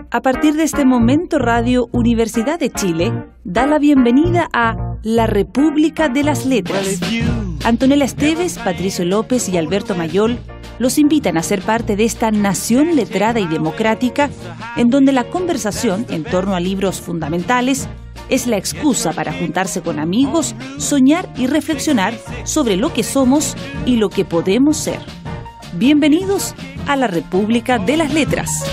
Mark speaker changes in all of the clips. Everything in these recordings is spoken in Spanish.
Speaker 1: A partir de este momento, Radio Universidad de Chile da la bienvenida a La República de las Letras. Antonella Esteves, Patricio López y Alberto Mayol los invitan a ser parte de esta nación letrada y democrática, en donde la conversación en torno a libros fundamentales es la excusa para juntarse con amigos, soñar y reflexionar sobre lo que somos y lo que podemos ser. Bienvenidos a la República de las Letras.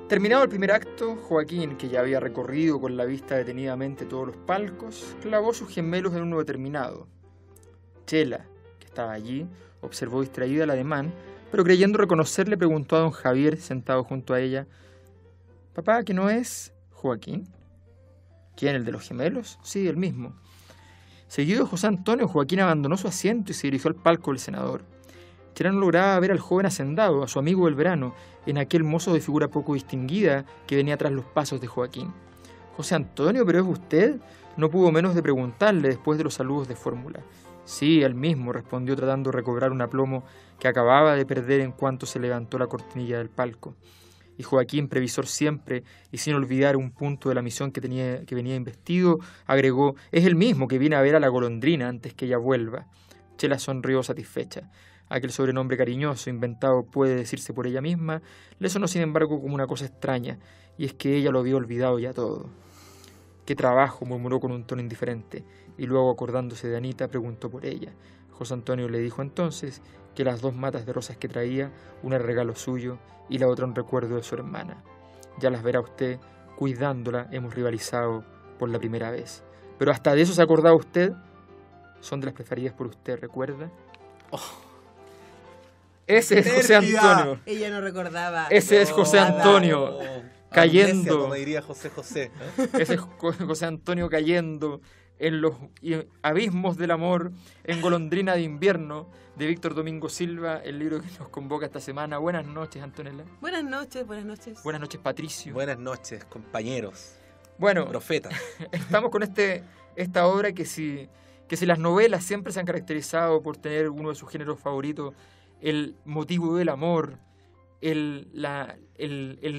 Speaker 2: Terminado el primer acto, Joaquín, que ya había recorrido con la vista detenidamente todos los palcos, clavó sus gemelos en uno determinado. Chela, que estaba allí, observó distraída al ademán, pero creyendo reconocerle preguntó a don Javier, sentado junto a ella: «Papá, ¿que no es Joaquín?» «¿Quién, el de los gemelos?» «Sí, el mismo». Seguido de José Antonio, Joaquín abandonó su asiento y se dirigió al palco del senador. Chela no lograba ver al joven hacendado, a su amigo del verano, en aquel mozo de figura poco distinguida que venía tras los pasos de Joaquín. «José Antonio, ¿pero es usted?», no pudo menos de preguntarle después de los saludos de fórmula. «Sí, él mismo», respondió tratando de recobrar un aplomo que acababa de perder en cuanto se levantó la cortinilla del palco. Y Joaquín, previsor siempre y sin olvidar un punto de la misión que venía investido, agregó: «Es el mismo que viene a ver a la golondrina antes que ella vuelva». Chela sonrió satisfecha. Aquel sobrenombre cariñoso, inventado puede decirse por ella misma, le sonó sin embargo como una cosa extraña, y es que ella lo había olvidado ya todo. «¿Qué trabajo?», murmuró con un tono indiferente, y luego, acordándose de Anita, preguntó por ella. José Antonio le dijo entonces que las 2 matas de rosas que traía, una era regalo suyo y la otra un recuerdo de su hermana. «Ya las verá usted, cuidándola hemos rivalizado por la primera vez. Pero hasta de eso se ha acordado usted. Son de las preferidas por usted, ¿recuerda?» Oh. Ese es José Antonio.
Speaker 3: Ella no recordaba.
Speaker 2: Ese es José Antonio cayendo.
Speaker 4: Amnesia, como diría José. ¿Eh?
Speaker 2: Ese es José Antonio cayendo en los abismos del amor, en Golondrina de invierno, de Víctor Domingo Silva, el libro que nos convoca esta semana. Buenas noches, Antonella.
Speaker 3: Buenas noches, buenas noches.
Speaker 2: Buenas noches, Patricio.
Speaker 4: Buenas noches, compañeros.
Speaker 2: Bueno,
Speaker 4: profeta.
Speaker 2: Estamos con esta obra que si las novelas siempre se han caracterizado por tener uno de sus géneros favoritos, el motivo del amor, el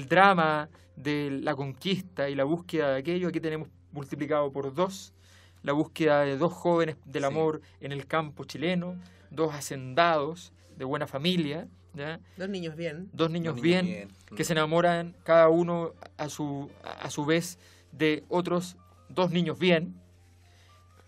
Speaker 2: drama de la conquista y la búsqueda de aquello, aquí tenemos multiplicado por 2, la búsqueda de 2 jóvenes del amor en el campo chileno, 2 hacendados de buena familia, ¿ya?
Speaker 3: 2 niños bien.
Speaker 2: 2 niños bien, que se enamoran cada uno a su vez de otros 2 niños bien,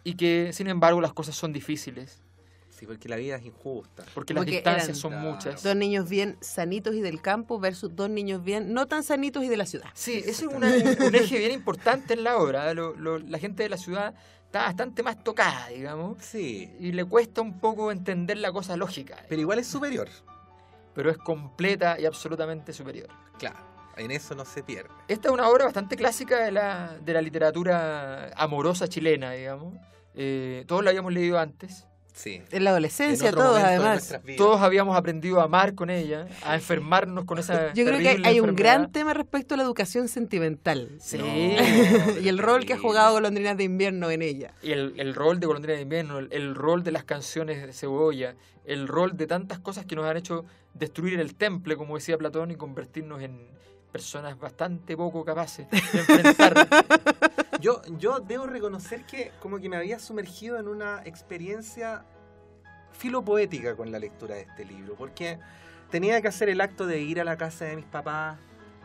Speaker 2: y que sin embargo las cosas son difíciles.
Speaker 4: Sí, porque la vida es injusta.
Speaker 2: Porque las distancias son muchas.
Speaker 3: 2 niños bien sanitos y del campo versus 2 niños bien no tan sanitos y de la ciudad.
Speaker 2: Sí, ese es un eje bien importante en la obra. La gente de la ciudad está bastante más tocada, digamos.
Speaker 4: Sí.
Speaker 2: Y le cuesta un poco entender la cosa lógica.
Speaker 4: Pero igual es superior.
Speaker 2: Pero es completa y absolutamente superior.
Speaker 4: Claro, en eso no se pierde.
Speaker 2: Esta es una obra bastante clásica de la literatura amorosa chilena, digamos. Todos la habíamos leído antes.
Speaker 4: Sí.
Speaker 3: En la adolescencia, todos además.
Speaker 2: Todos habíamos aprendido a amar con ella, a enfermarnos con esa
Speaker 3: Yo creo que hay un gran tema respecto a la educación sentimental.
Speaker 2: Sí.
Speaker 3: Y el rol que ha jugado Golondrinas de Invierno en ella.
Speaker 2: Y el rol de Golondrinas de Invierno, el rol de las canciones de Cebolla, el rol de tantas cosas que nos han hecho destruir el temple, como decía Platón, y convertirnos en personas bastante poco capaces de enfrentar.
Speaker 4: Yo debo reconocer que como que me había sumergido en una experiencia filopoética con la lectura de este libro, porque tenía que hacer el acto de ir a la casa de mis papás,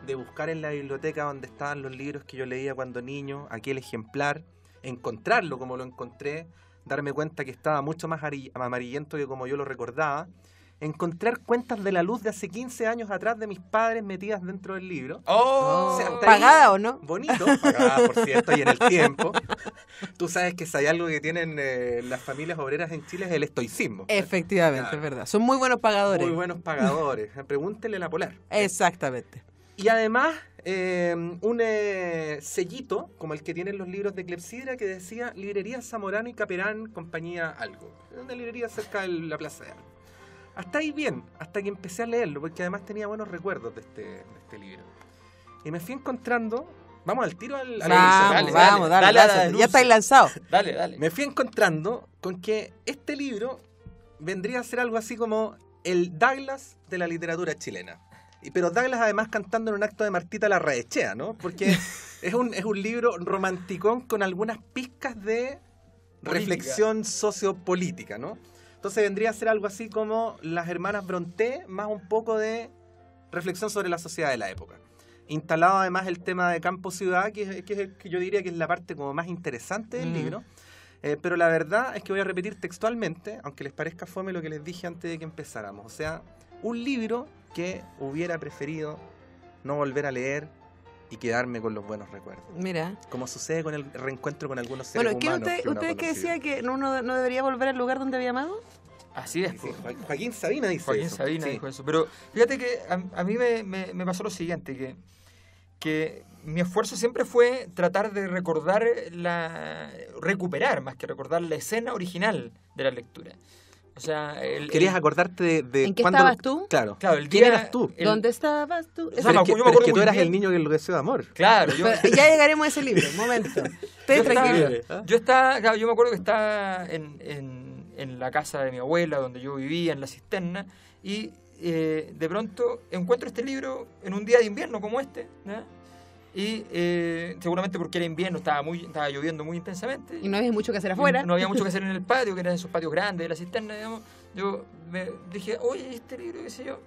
Speaker 4: de buscar en la biblioteca donde estaban los libros que yo leía cuando niño, aquel ejemplar, encontrarlo como lo encontré, darme cuenta que estaba mucho más amarillento que como yo lo recordaba, encontrar cuentas de la luz de hace 15 años atrás de mis padres metidas dentro del libro.
Speaker 3: ¡Oh! O sea, ¿pagada o no?
Speaker 4: Bonito, pagada por cierto, y en el tiempo. Tú sabes que si hay algo que tienen las familias obreras en Chile es el estoicismo.
Speaker 3: Efectivamente, claro. Es verdad. Son muy buenos pagadores.
Speaker 4: Muy buenos pagadores. Pregúntele a la Polar.
Speaker 3: Exactamente.
Speaker 4: Y además, un sellito, como el que tienen los libros de Clepsidra, que decía Librería Zamorano y Caperán, compañía algo. Una librería cerca de la Plaza de Algo. Hasta ahí bien, hasta que empecé a leerlo, porque además tenía buenos recuerdos de este libro. Y me fui encontrando Vamos al tiro al
Speaker 3: Vamos,
Speaker 2: dale, dale,
Speaker 3: dale. Ya estáis lanzados.
Speaker 2: Dale, dale.
Speaker 4: Me fui encontrando con que este libro vendría a ser algo así como el Douglas de la literatura chilena. Pero Douglas además cantando en un acto de Martita Larraechea, ¿no? Porque es un libro romanticón con algunas pizcas de reflexión sociopolítica, ¿no? Entonces vendría a ser algo así como Las Hermanas Brontë, más un poco de reflexión sobre la sociedad de la época. Instalado además el tema de campo-ciudad, que yo diría que es la parte como más interesante del libro. Pero la verdad es que voy a repetir textualmente, aunque les parezca fome lo que les dije antes de que empezáramos. O sea, un libro que hubiera preferido no volver a leer y quedarme con los buenos recuerdos.
Speaker 3: Mira.
Speaker 4: Como sucede con el reencuentro con algunos seres
Speaker 3: Bueno,
Speaker 4: humanos.
Speaker 3: ¿usted que decía que uno no debería volver al lugar donde había amado?
Speaker 2: Así es.
Speaker 4: Sí, Joaquín Sabina dice
Speaker 2: Joaquín
Speaker 4: eso.
Speaker 2: Sabina
Speaker 4: Sí.
Speaker 2: dijo eso. Pero fíjate que a mí me pasó lo siguiente, que mi esfuerzo siempre fue tratar de recuperar más que recordar la escena original de la lectura. O sea,
Speaker 4: ¿Querías acordarte de
Speaker 3: ¿En qué
Speaker 4: cuándo?
Speaker 3: estabas tú?
Speaker 4: Claro.
Speaker 2: Claro, el
Speaker 4: ¿Quién
Speaker 2: día-
Speaker 4: eras tú?
Speaker 3: ¿Dónde estabas tú?
Speaker 2: O sea,
Speaker 4: Pero es que,
Speaker 2: yo me
Speaker 4: pero es
Speaker 2: acuerdo
Speaker 4: que tú
Speaker 2: muy
Speaker 4: eras
Speaker 2: bien.
Speaker 4: el niño que enloqueció de amor.
Speaker 2: Claro, yo,
Speaker 3: Pero ya llegaremos a ese libro, un momento. Esté tranquilo.
Speaker 2: yo me acuerdo que estaba en la casa de mi abuela, donde yo vivía, en la cisterna, y de pronto encuentro este libro en un día de invierno como este, ¿no? Y seguramente porque era invierno, estaba lloviendo muy intensamente.
Speaker 3: Y no había mucho que hacer afuera.
Speaker 2: No había mucho que hacer en el patio, que eran esos patios grandes de la cisterna, digamos. Yo me dije, oye, este libro, qué sé yo.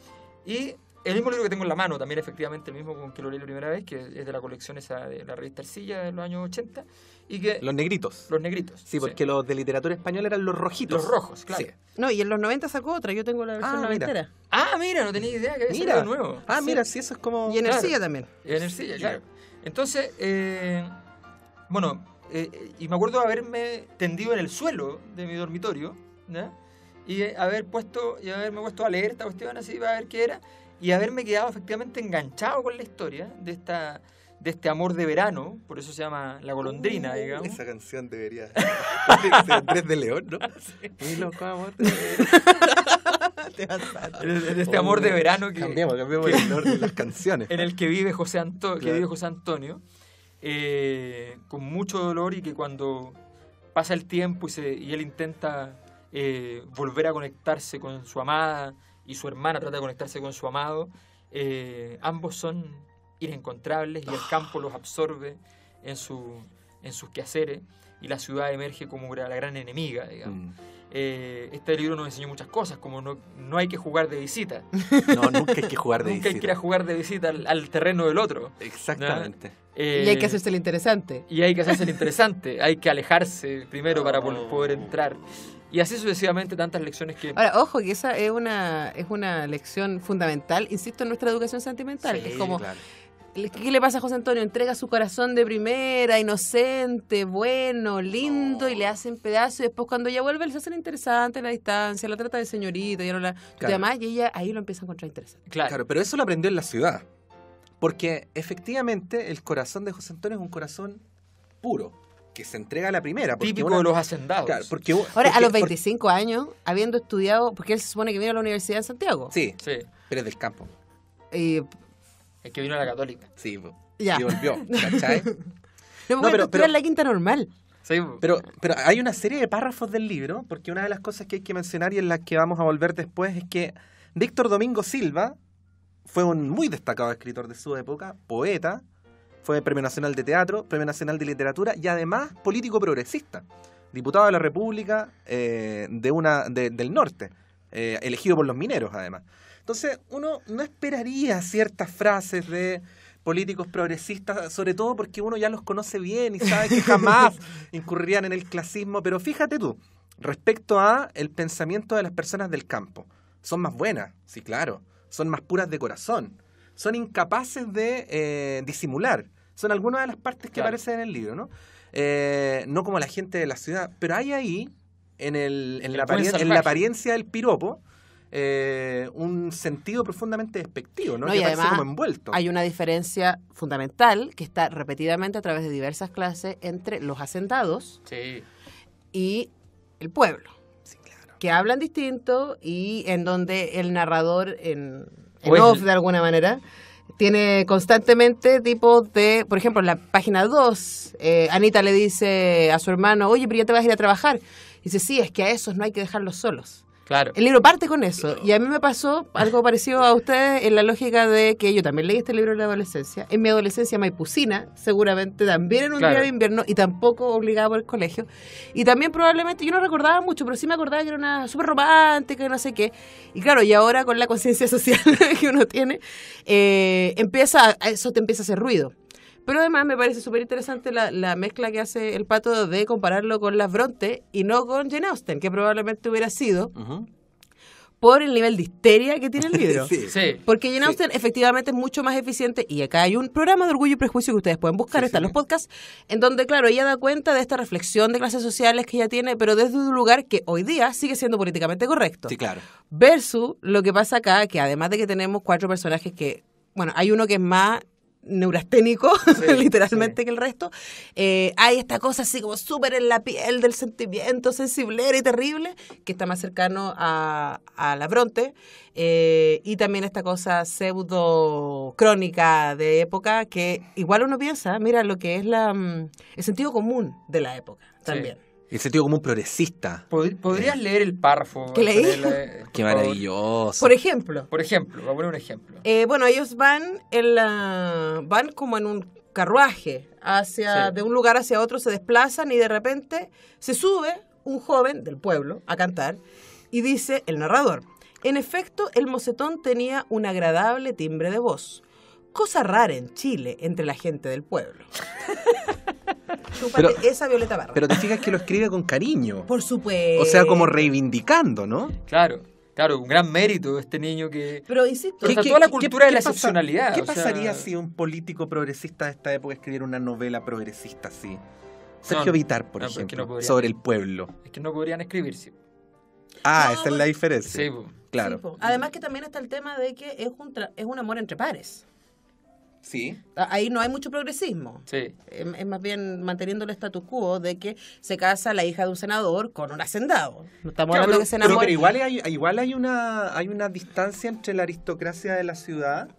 Speaker 2: Y el mismo libro que tengo en la mano, también efectivamente el mismo con que lo leí la primera vez, que es de la colección esa de la revista Arcilla de los años 80. Y que
Speaker 4: Los negritos.
Speaker 2: los negritos.
Speaker 4: Sí, porque los de literatura española eran los rojitos.
Speaker 2: Los rojos, claro.
Speaker 4: Sí.
Speaker 3: No, y en los 90 sacó otra. Yo tengo la versión
Speaker 4: Ah, mira.
Speaker 3: noventera.
Speaker 2: Ah, mira, no tenía idea que había
Speaker 4: Mira.
Speaker 2: salido nuevo.
Speaker 4: Ah,
Speaker 3: Sí.
Speaker 4: mira, sí, eso es como...
Speaker 3: Y en
Speaker 2: Claro.
Speaker 3: Ercilla también.
Speaker 2: En Ercilla, claro. Entonces, y me acuerdo de haberme tendido en el suelo de mi dormitorio, ¿no? Y haberme puesto a leer esta cuestión así para ver qué era, y haberme quedado efectivamente enganchado con la historia de este amor de verano, por eso se llama La Golondrina, digamos.
Speaker 4: Esa canción debería ser Andrés de León, ¿no? Mi loco amor de
Speaker 2: En este amor de verano
Speaker 4: Cambiemos el orden de las canciones.
Speaker 2: en el que vive José Antonio, con mucho dolor, y que cuando pasa el tiempo y él intenta volver a conectarse con su amada, y su hermana trata de conectarse con su amado, ambos son inencontrables y el campo los absorbe en sus quehaceres, y la ciudad emerge como la gran enemiga, digamos. Este libro nos enseñó muchas cosas, como no hay que jugar de visita.
Speaker 4: No, nunca hay que jugar de
Speaker 2: Nunca hay que ir a
Speaker 4: visita.
Speaker 2: jugar de visita al terreno del otro.
Speaker 4: Exactamente.
Speaker 3: Y hay que hacerse lo interesante.
Speaker 2: Y hay que hacerse el interesante, hay que alejarse primero para poder entrar. Y así sucesivamente tantas lecciones que...
Speaker 3: Ahora, ojo, que esa es una lección fundamental, insisto, en nuestra educación sentimental.
Speaker 4: Sí,
Speaker 3: Es como,
Speaker 4: claro.
Speaker 3: ¿qué le pasa a José Antonio? Entrega su corazón de primera, inocente, bueno, lindo, y le hacen pedazos, y después cuando ella vuelve les hacen interesante en la distancia, la trata de señorita, y ahora tú te
Speaker 4: Claro.
Speaker 3: amás, y ella ahí lo empieza a encontrar interesante.
Speaker 4: Claro, pero eso lo aprendió en la ciudad. Porque efectivamente el corazón de José Antonio es un corazón puro, que se entrega a la primera. Porque
Speaker 2: típico de los hacendados.
Speaker 4: Claro, porque,
Speaker 3: Ahora, a
Speaker 4: porque-
Speaker 3: los 25 años, habiendo estudiado, porque él se supone que vino a la Universidad de Santiago.
Speaker 4: Sí,
Speaker 2: Sí,
Speaker 4: pero es del campo.
Speaker 3: Y,
Speaker 2: es que vino a la Católica.
Speaker 4: Sí,
Speaker 3: ya.
Speaker 4: y volvió, ¿cachai?
Speaker 3: No, porque
Speaker 4: pero-
Speaker 3: estudiar en la quinta normal.
Speaker 2: Sí,
Speaker 4: Pero hay una serie de párrafos del libro, porque una de las cosas que hay que mencionar y en las que vamos a volver después es que Víctor Domingo Silva fue un muy destacado escritor de su época, poeta, fue Premio Nacional de Teatro, Premio Nacional de Literatura y además político progresista, diputado de la República del Norte, elegido por los mineros además. Entonces uno no esperaría ciertas frases de políticos progresistas, sobre todo porque uno ya los conoce bien y sabe que jamás incurrirían en el clasismo, pero fíjate tú, respecto a el pensamiento de las personas del campo, son más buenas, sí, claro, son más puras de corazón, son incapaces de disimular, son algunas de las partes que
Speaker 2: Claro.
Speaker 4: aparecen en el libro, ¿no? No como la gente de la ciudad, pero hay ahí, en la
Speaker 2: buen salvaje.
Speaker 4: apariencia del piropo, un sentido profundamente despectivo, ¿no?
Speaker 3: No,
Speaker 4: Que
Speaker 3: y
Speaker 4: parece
Speaker 3: además
Speaker 4: como envuelto.
Speaker 3: hay una diferencia fundamental que está repetidamente a través de diversas clases entre los hacendados
Speaker 2: sí.
Speaker 3: y el pueblo,
Speaker 4: Sí, claro.
Speaker 3: que hablan distinto y en donde el narrador en
Speaker 2: O es
Speaker 3: off
Speaker 2: el-
Speaker 3: de alguna manera Tiene constantemente tipos de, por ejemplo, en la página 2, Anita le dice a su hermano, oye, pero ya te vas a ir a trabajar. Y dice, sí, es que a esos no hay que dejarlos solos.
Speaker 2: Claro.
Speaker 3: El libro parte con eso. Y a mí me pasó algo parecido a ustedes en la lógica de que yo también leí este libro en la adolescencia. En mi adolescencia maipucina, seguramente también en un día de invierno y tampoco obligada por el colegio. Y también probablemente, yo no recordaba mucho, pero sí me acordaba que era una súper romántica y no sé qué. Y claro, y ahora con la conciencia social que uno tiene, eso te empieza a hacer ruido. Pero además me parece súper interesante la mezcla que hace el Pato de compararlo con las Bronte y no con Jane Austen, que probablemente hubiera sido por el nivel de histeria que tiene el libro.
Speaker 4: Sí.
Speaker 3: Porque Jane Austen efectivamente es mucho más eficiente, y acá hay un programa de Orgullo y Prejuicio que ustedes pueden buscar, están los podcasts, en donde, claro, ella da cuenta de esta reflexión de clases sociales que ella tiene, pero desde un lugar que hoy día sigue siendo políticamente correcto.
Speaker 4: Sí, claro.
Speaker 3: Versus lo que pasa acá, que además de que tenemos 4 personajes que, bueno, hay uno que es más neurasténico, literalmente, que el resto, hay esta cosa así como súper en la piel del sentimiento sensiblera y terrible, que está más cercano a la Bronte, y también esta cosa pseudo crónica de época, que igual uno piensa, mira lo que es el sentido común de la época también.
Speaker 4: El sentido común progresista.
Speaker 2: ¿Podrías leer el párrafo?
Speaker 3: ¿Qué leí?
Speaker 4: Qué maravilloso.
Speaker 3: Por ejemplo,
Speaker 2: Por ejemplo, voy a poner un ejemplo.
Speaker 3: bueno, ellos van como en un carruaje de un lugar hacia otro, se desplazan y de repente se sube un joven del pueblo a cantar y dice el narrador: en efecto, el mocetón tenía un agradable timbre de voz, cosa rara en Chile entre la gente del pueblo. Chúpate esa Violeta Barra.
Speaker 4: Pero te fijas que lo escribe con cariño.
Speaker 3: Por supuesto.
Speaker 4: O sea, como reivindicando, ¿no?
Speaker 2: Claro, un gran mérito de este niño que...
Speaker 3: Pero insisto,
Speaker 2: Pero toda la cultura de la excepcionalidad.
Speaker 4: ¿Qué
Speaker 2: o sea,
Speaker 4: pasaría si un político progresista de esta época escribiera una novela progresista así? Sergio Vittar, por ejemplo, sobre el pueblo.
Speaker 2: Es que no podrían escribir, sí.
Speaker 4: Esa es la diferencia.
Speaker 2: Sí,
Speaker 4: claro.
Speaker 3: Sí, además que también está el tema de que es un amor entre pares.
Speaker 4: Sí.
Speaker 3: Ahí no hay mucho progresismo.
Speaker 2: Sí.
Speaker 3: Es más bien manteniendo el status quo de que se casa la hija de un senador con un hacendado. No estamos hablando de que se enamora.
Speaker 4: Pero igual hay una distancia entre la aristocracia de la ciudad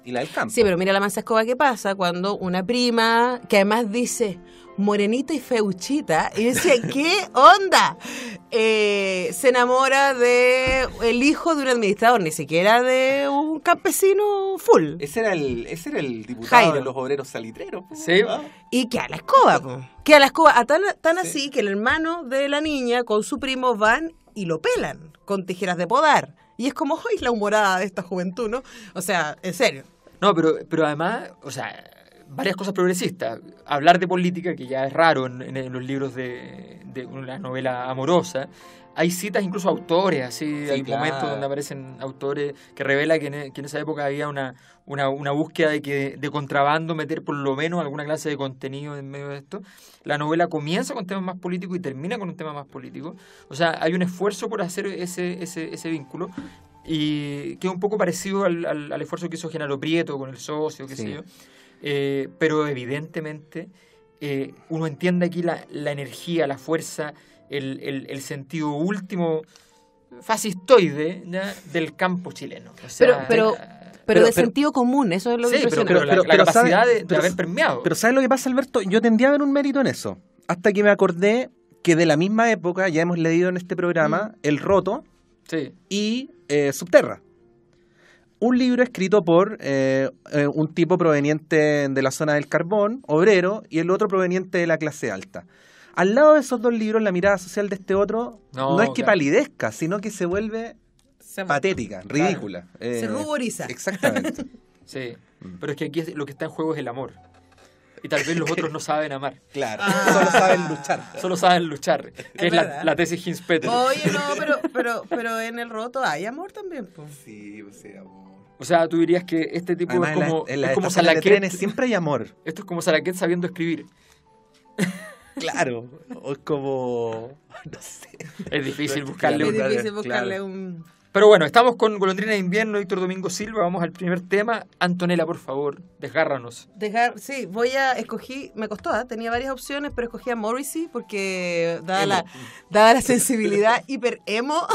Speaker 4: y la del campo.
Speaker 3: Sí, pero mira la mansa escoba que pasa cuando una prima, que además dice morenita y feuchita, y dice, ¿qué onda? Se enamora de el hijo de un administrador, ni siquiera de un campesino full.
Speaker 4: Ese era el diputado
Speaker 3: Jairo.
Speaker 4: de los obreros salitreros.
Speaker 2: Sí.
Speaker 3: Y que a la escoba, tan así que el hermano de la niña con su primo van y lo pelan con tijeras de podar. Y es como, hoy la humorada de esta juventud, ¿no? O sea, en serio.
Speaker 2: No, pero además, o sea, varias cosas progresistas. Hablar de política, que ya es raro en los libros de una novela amorosa. Hay citas incluso a autores, así, hay momentos donde aparecen autores que revela que en esa época había una búsqueda de contrabando, meter por lo menos alguna clase de contenido en medio de esto. La novela comienza con temas más políticos y termina con un tema más político. O sea, hay un esfuerzo por hacer ese vínculo, y que es un poco parecido al esfuerzo que hizo Genaro Prieto con El socio, qué sé yo. Pero evidentemente uno entiende aquí la energía, la fuerza, el sentido último fascistoide, ¿ya?, del campo chileno. O sea,
Speaker 3: pero de sentido común, eso es lo que
Speaker 2: pero la capacidad de haber permeado.
Speaker 4: Pero ¿sabes lo que pasa, Alberto? Yo tendría a ver un mérito en eso. Hasta que me acordé que de la misma época, ya hemos leído en este programa, El Roto y Subterra. Un libro escrito por un tipo proveniente de la zona del carbón, obrero, y el otro proveniente de la clase alta. Al lado de esos dos libros, la mirada social de este otro no es que palidezca, sino que se vuelve patética, ridícula.
Speaker 3: Se ruboriza.
Speaker 4: Exactamente.
Speaker 2: Sí, pero es que aquí lo que está en juego es el amor. Y tal vez los otros no saben amar.
Speaker 4: Claro, solo saben luchar.
Speaker 2: Solo saben luchar, que es la tesis Hinz-Peter.
Speaker 3: Oye, no, pero en El Roto hay amor también, pues.
Speaker 4: Sí, amor.
Speaker 2: O sea, tú dirías que este tipo
Speaker 4: además,
Speaker 2: es como
Speaker 4: Salaquet. Siempre hay amor.
Speaker 2: Esto es como Salaquet sabiendo escribir.
Speaker 4: Claro, o es como... no sé.
Speaker 2: Es difícil buscarle
Speaker 3: Es difícil buscarle un
Speaker 2: Pero bueno, estamos con Golondrina de Invierno, Víctor Domingo Silva. Vamos al primer tema. Antonella, por favor, desgárranos.
Speaker 3: Sí, me costó, tenía varias opciones, pero escogí a Morrissey porque dada la sensibilidad hiper emo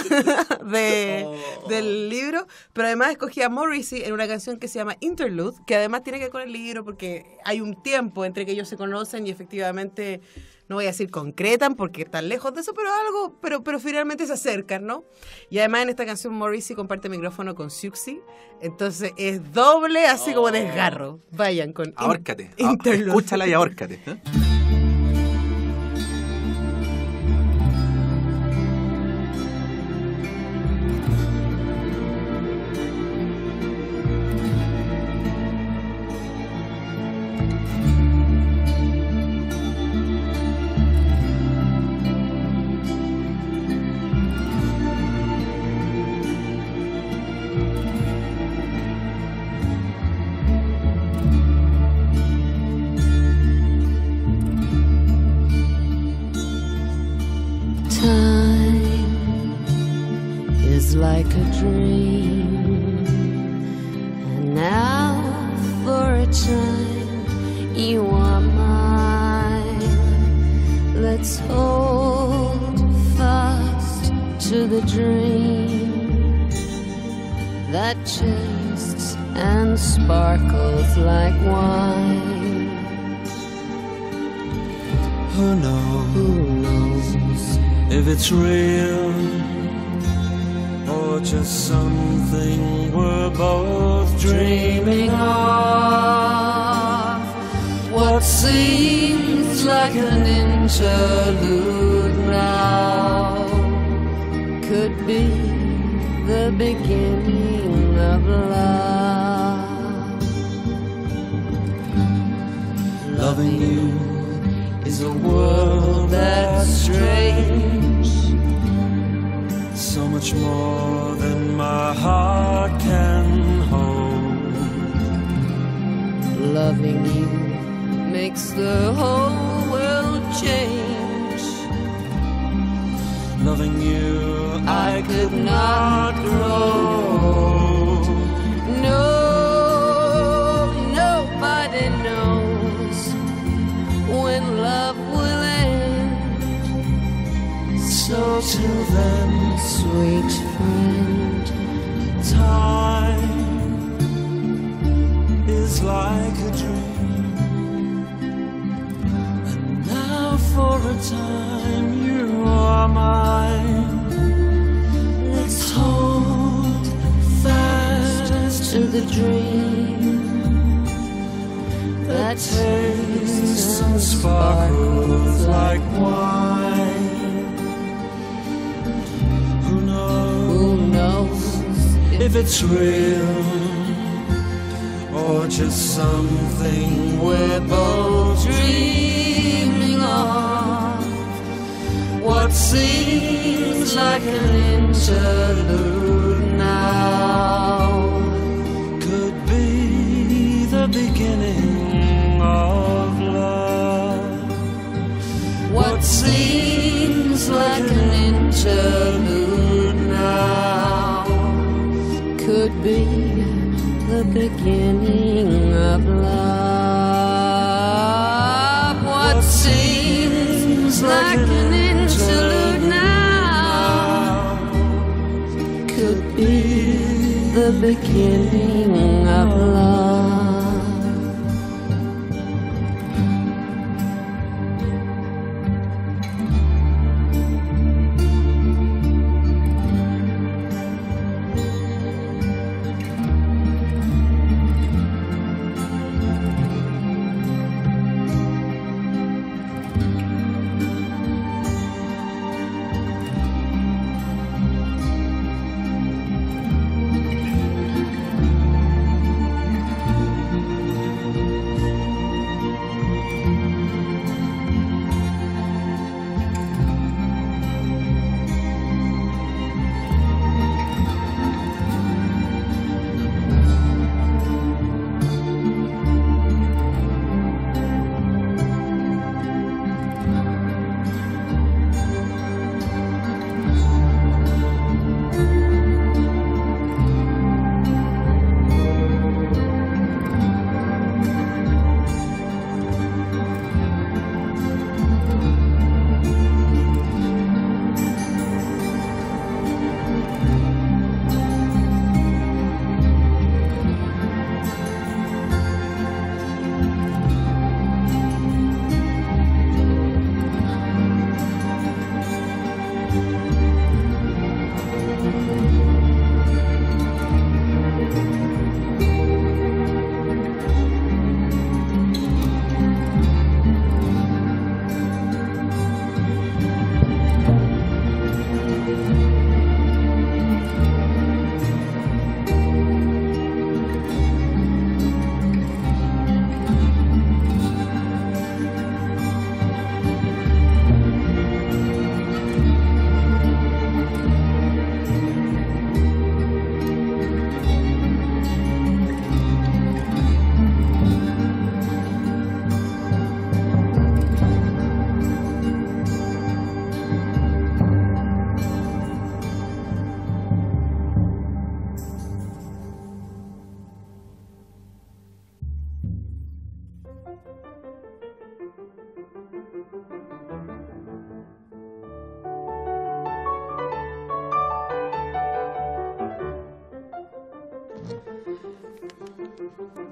Speaker 3: del libro, pero además escogí a Morrissey en una canción que se llama Interlude, que además tiene que ver con el libro porque hay un tiempo entre que ellos se conocen y efectivamente, no voy a decir concretan porque están lejos de eso, pero finalmente se acercan, ¿no? Y además en esta canción Morrissey comparte micrófono con Siouxsie, entonces es doble, así como desgarro. Vayan con
Speaker 4: ahórcate.
Speaker 3: Interlude.
Speaker 4: Escúchala y ahórcate.
Speaker 5: Like a dream, and now for a time you are mine. Let's hold fast to the dream that tastes and sparkles like wine.
Speaker 6: Who knows if it's real or just something we're both dreaming of.
Speaker 5: What seems like an interlude now could be the beginning of love.
Speaker 6: Loving you is a world that's strange, so much more than my heart can hold.
Speaker 5: Loving you makes the whole world change.
Speaker 6: Loving you, I could not grow.
Speaker 5: No, nobody knows when love will end.
Speaker 6: So till then,
Speaker 5: sweet friend,
Speaker 6: time is like a dream, and now for a time you are mine. Let's hold fast
Speaker 5: to the dream
Speaker 6: that tastes and sparkles like wine. Who knows if it's real or just something we're both dreaming of. What seems like an interlude now could be the beginning of love. What seems like an interlude now
Speaker 5: could be the beginning of love. What seems like an interlude now could be the beginning of love.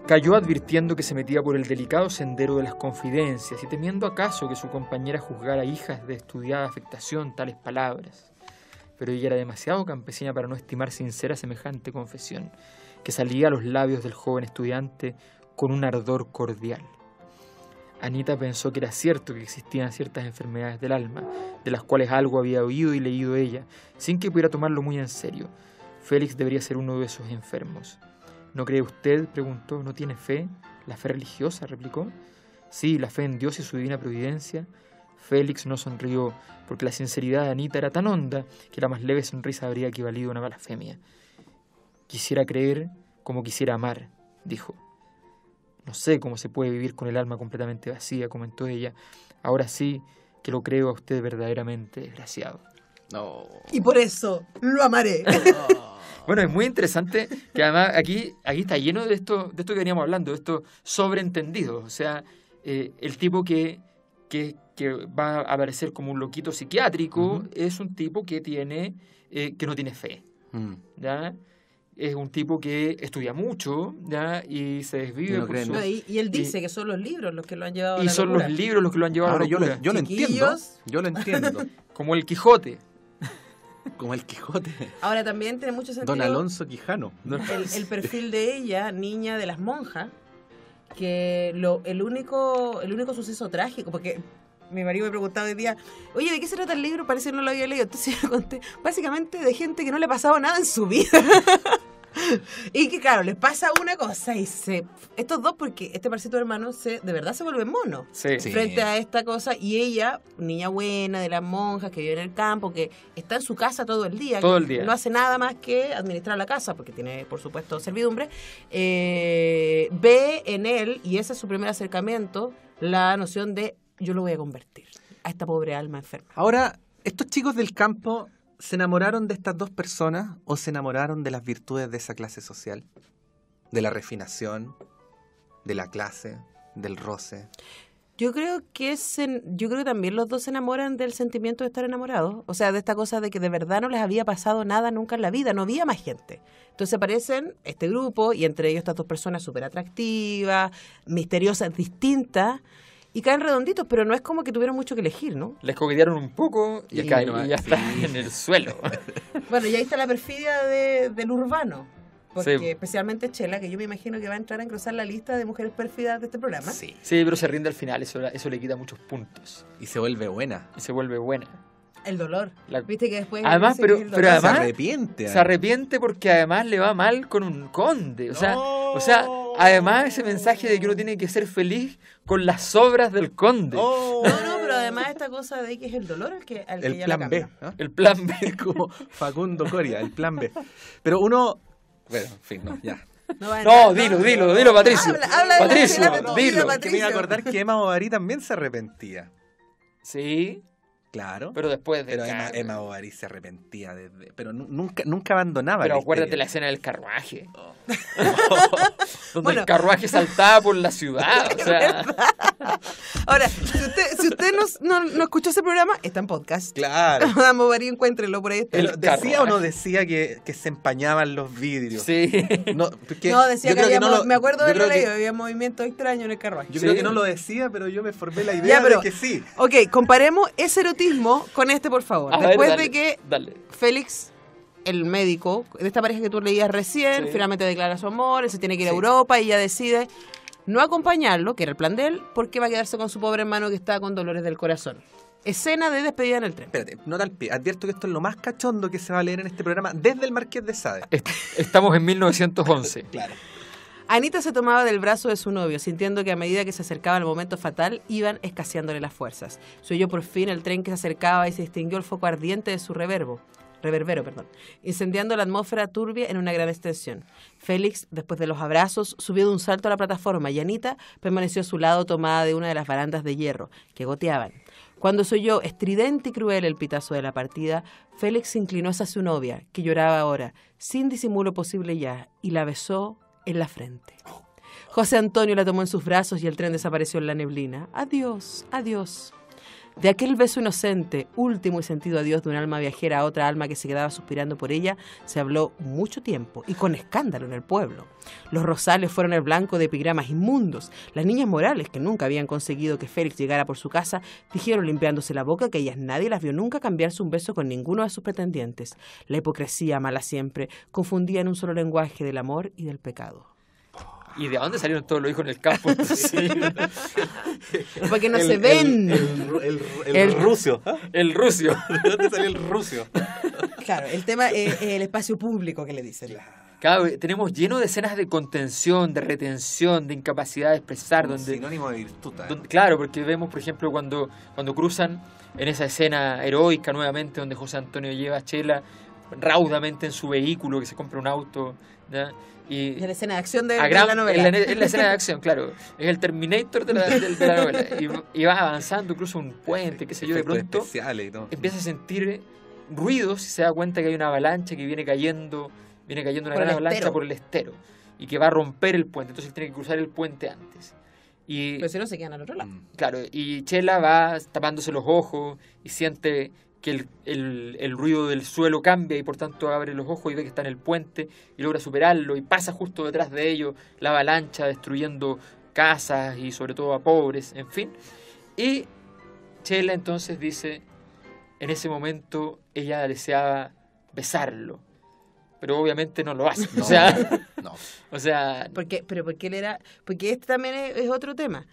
Speaker 2: Cayó advirtiendo que se metía por el delicado sendero de las confidencias y temiendo acaso que su compañera juzgara hijas de estudiada afectación tales palabras. Pero ella era demasiado campesina para no estimar sincera semejante confesión, que salía a los labios del joven estudiante con un ardor cordial. Anita pensó que era cierto que existían ciertas enfermedades del alma, de las cuales algo había oído y leído ella, sin que pudiera tomarlo muy en serio. Félix debería ser uno de esos enfermos. ¿No cree usted?, preguntó. ¿No tiene fe? ¿La fe religiosa?, replicó. Sí, la fe en Dios y su divina providencia. Félix no sonrió, porque la sinceridad de Anita era tan honda que la más leve sonrisa habría equivalido a una blasfemia. Quisiera creer como quisiera amar, dijo. No sé cómo se puede vivir con el alma completamente vacía, comentó ella. Ahora sí que lo creo a usted verdaderamente desgraciado.
Speaker 4: No.
Speaker 3: Y por eso lo amaré.
Speaker 2: Bueno, es muy interesante que además aquí está lleno de esto que veníamos hablando, de esto sobreentendido. O sea, el tipo que va a aparecer como un loquito psiquiátrico es un tipo que no tiene fe. ¿Ya? Es un tipo que estudia mucho, ¿ya? Y se desvive por su...
Speaker 3: No, y él dice que son los libros los que lo han llevado a la
Speaker 2: Y son
Speaker 3: locura.
Speaker 2: los libros los que lo han llevado
Speaker 4: Ahora
Speaker 2: a la locura.
Speaker 4: yo lo entiendo. Yo lo entiendo.
Speaker 2: Como el Quijote.
Speaker 4: Como el Quijote.
Speaker 3: Ahora también tiene mucho sentido
Speaker 4: Don Alonso Quijano.
Speaker 3: el perfil de ella, niña de las monjas, que el único suceso trágico, porque mi marido me preguntaba hoy día, oye, ¿de qué se trata el libro? Parece que no lo había leído. Entonces yo le conté, básicamente de gente que no le pasaba nada en su vida. Y que claro, les pasa una cosa y estos dos, porque este parcito de hermanos de verdad se vuelven monos frente a esta cosa, y ella, niña buena de las monjas que vive en el campo, que está en su casa todo el día, no hace nada más que administrar la casa porque tiene por supuesto servidumbre, ve en él, y ese es su primer acercamiento, la noción de yo lo voy a convertir a esta pobre alma enferma.
Speaker 4: Ahora, estos chicos del campo, ¿se enamoraron de estas dos personas o se enamoraron de las virtudes de esa clase social? De la refinación, de la clase, del roce.
Speaker 3: Yo creo que también los dos se enamoran del sentimiento de estar enamorados. O sea, de esta cosa de que de verdad no les había pasado nada nunca en la vida, no había más gente. Entonces aparecen este grupo y entre ellos estas dos personas súper atractivas, misteriosas, distintas, y caen redonditos, pero no es como que tuvieron mucho que elegir, ¿no?
Speaker 2: Les coquetearon un poco y ya están en el suelo.
Speaker 3: Bueno, y ahí está la perfidia del urbano. Porque
Speaker 2: Sí.
Speaker 3: especialmente Chela, que yo me imagino que va a entrar a engrosar la lista de mujeres pérfidas de este programa.
Speaker 4: Sí.
Speaker 2: Sí, pero se rinde al final, eso le quita muchos puntos.
Speaker 4: Y se vuelve buena.
Speaker 2: Y se vuelve buena.
Speaker 3: El dolor. Viste que después...
Speaker 2: Además,
Speaker 3: dice que es el dolor.
Speaker 2: además
Speaker 4: Se arrepiente.
Speaker 2: Porque además le va mal con un conde. O sea, además ese mensaje de que uno tiene que ser feliz con las obras del conde.
Speaker 3: No, pero además esta cosa de que es el dolor al que
Speaker 4: El
Speaker 3: ella la
Speaker 4: plan B.
Speaker 3: cambia.
Speaker 4: ¿no?
Speaker 2: El plan B.
Speaker 4: Como Facundo Coria, el plan B. Pero uno... Bueno, en fin, no, ya.
Speaker 2: No, dilo, Patricio.
Speaker 3: Habla de
Speaker 2: Patricio,
Speaker 3: la mentira,
Speaker 2: dilo.
Speaker 3: Patricio.
Speaker 4: Que me iba a acordar que Emma Bovary también se arrepentía.
Speaker 2: Sí,
Speaker 4: Claro.
Speaker 2: pero después de...
Speaker 4: Pero Emma Bovary se arrepentía, pero nunca abandonaba.
Speaker 2: Pero
Speaker 4: la
Speaker 2: acuérdate
Speaker 4: histeria.
Speaker 2: la escena del carruaje. Donde
Speaker 3: Bueno.
Speaker 2: el carruaje saltaba por la ciudad. O sea,
Speaker 3: Ahora, si usted no escuchó ese programa, está en podcast.
Speaker 4: Claro.
Speaker 3: Madame Bovary, encuéntrelo por ahí. está.
Speaker 2: El
Speaker 4: Pero ¿decía
Speaker 2: carruaje.
Speaker 4: o no decía que se empañaban los vidrios?
Speaker 2: sí.
Speaker 4: No, porque
Speaker 3: No, decía
Speaker 4: yo
Speaker 3: que
Speaker 4: creo
Speaker 3: había,
Speaker 4: no lo-
Speaker 3: me acuerdo de
Speaker 4: yo creo
Speaker 3: haberlo
Speaker 4: que-
Speaker 3: leído, había movimientos extraños en el carruaje.
Speaker 4: Yo
Speaker 2: Sí.
Speaker 4: creo que no lo decía, pero yo me formé la idea
Speaker 3: Ya, pero-
Speaker 4: de que sí.
Speaker 3: Ok, comparemos ese erotismo con este, por favor.
Speaker 2: A ver,
Speaker 3: Después
Speaker 2: dale,
Speaker 3: de que
Speaker 2: dale.
Speaker 3: Félix, el médico de esta pareja que tú leías recién,
Speaker 2: Sí.
Speaker 3: finalmente declara su amor, él se tiene que ir a
Speaker 4: Sí.
Speaker 3: Europa y ella decide no acompañarlo, que era el plan de él, porque va a quedarse con su pobre hermano que está con dolores del corazón. Escena de despedida en el tren.
Speaker 4: Espérate, nota al pie. Advierto que esto es lo más cachondo que se va a leer en este programa desde el Marqués de Sade.
Speaker 2: Estamos en 1911.
Speaker 4: Claro.
Speaker 3: Anita se tomaba del brazo de su novio, sintiendo que a medida que se acercaba el momento fatal, iban escaseándole las fuerzas. Se oyó por fin el tren que se acercaba y se distinguió el foco ardiente de su reverbero, incendiando la atmósfera turbia en una gran extensión. Félix, después de los abrazos, subió de un salto a la plataforma y Anita permaneció a su lado tomada de una de las barandas de hierro, que goteaban. Cuando se oyó estridente y cruel el pitazo de la partida, Félix se inclinó hacia su novia, que lloraba ahora, sin disimulo posible ya, y la besó en la frente. José Antonio la tomó en sus brazos y el tren desapareció en la neblina. Adiós, adiós. De aquel beso inocente, último y sentido adiós de un alma viajera a otra alma que se quedaba suspirando por ella, se habló mucho tiempo y con escándalo en el pueblo. Los rosales fueron el blanco de epigramas inmundos. Las niñas Morales, que nunca habían conseguido que Félix llegara por su casa, dijeron limpiándose la boca que ellas nadie las vio nunca cambiarse un beso con ninguno de sus pretendientes. La hipocresía, mala siempre, confundía en un solo lenguaje del amor y del pecado.
Speaker 2: ¿Y de dónde salieron todos los hijos en el campo? Sí.
Speaker 3: Porque no se ven.
Speaker 4: El rucio.
Speaker 2: El rucio.
Speaker 4: ¿De dónde salió el rucio?
Speaker 3: Claro, el tema es el espacio público que le dicen.
Speaker 2: Claro, tenemos lleno de escenas de contención, de retención, de incapacidad de expresar. Donde,
Speaker 4: sinónimo de virtud.
Speaker 2: Claro, porque vemos, por ejemplo, cuando cruzan en esa escena heroica nuevamente, donde José Antonio lleva a Chela raudamente en su vehículo, que se compra un auto, ¿ya? Y
Speaker 3: es la escena de acción de la novela.
Speaker 2: Es la escena de acción, claro. Es el Terminator de la novela. Y va avanzando, incluso un puente, qué sé yo, de pronto empieza a sentir ruidos y se da cuenta que hay una avalancha que viene cayendo una gran avalancha por el estero y que va a romper el puente. Entonces tiene que cruzar el puente antes.
Speaker 3: Pero si no se quedan al otro lado.
Speaker 2: Claro, y Chela va tapándose los ojos y siente que el ruido del suelo cambia y por tanto abre los ojos y ve que está en el puente y logra superarlo y pasa justo detrás de ellos la avalancha destruyendo casas y sobre todo a pobres, en fin. Y Chela entonces dice, en ese momento ella deseaba besarlo, pero obviamente no lo hace.
Speaker 4: No,
Speaker 2: o sea,
Speaker 3: porque este también es otro tema.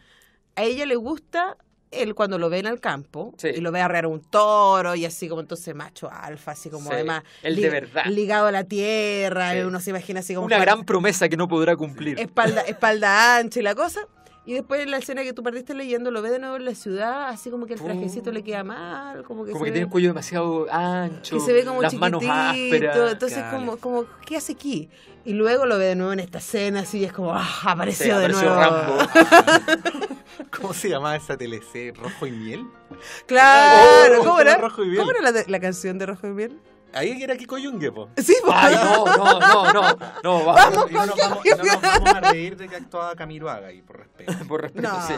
Speaker 3: A ella le gusta él cuando lo ve en el campo, sí, y lo ve arrear un toro y así como entonces macho alfa, así como, sí, además
Speaker 2: de verdad,
Speaker 3: ligado a la tierra, sí, uno se imagina así como
Speaker 2: una gran promesa que no podrá cumplir,
Speaker 3: espalda ancha y la cosa. Y después en la escena que tú partiste leyendo lo ve de nuevo en la ciudad, así como que el trajecito le queda mal, como que
Speaker 2: tiene el cuello demasiado ancho,
Speaker 3: que se ve como
Speaker 2: las
Speaker 3: chiquitito,
Speaker 2: manos ásperas.
Speaker 3: Entonces como ¿qué hace aquí? Y luego lo ve de nuevo en esta escena así y es como apareció de nuevo
Speaker 2: Rambo.
Speaker 4: ¿Cómo se llamaba esa teleserie? ¿Rojo y Miel?
Speaker 3: Claro, ¿cómo era?
Speaker 4: Rojo y Miel.
Speaker 3: ¿Cómo era la canción de Rojo y Miel?
Speaker 4: Ahí era Kiko Yungue, po.
Speaker 3: Sí, po.
Speaker 2: Ay, no,
Speaker 3: Vamos,
Speaker 4: y no nos vamos a reír de que actuaba Camiroaga ahí, por respeto.
Speaker 2: Por respeto,
Speaker 3: no.
Speaker 2: Sí.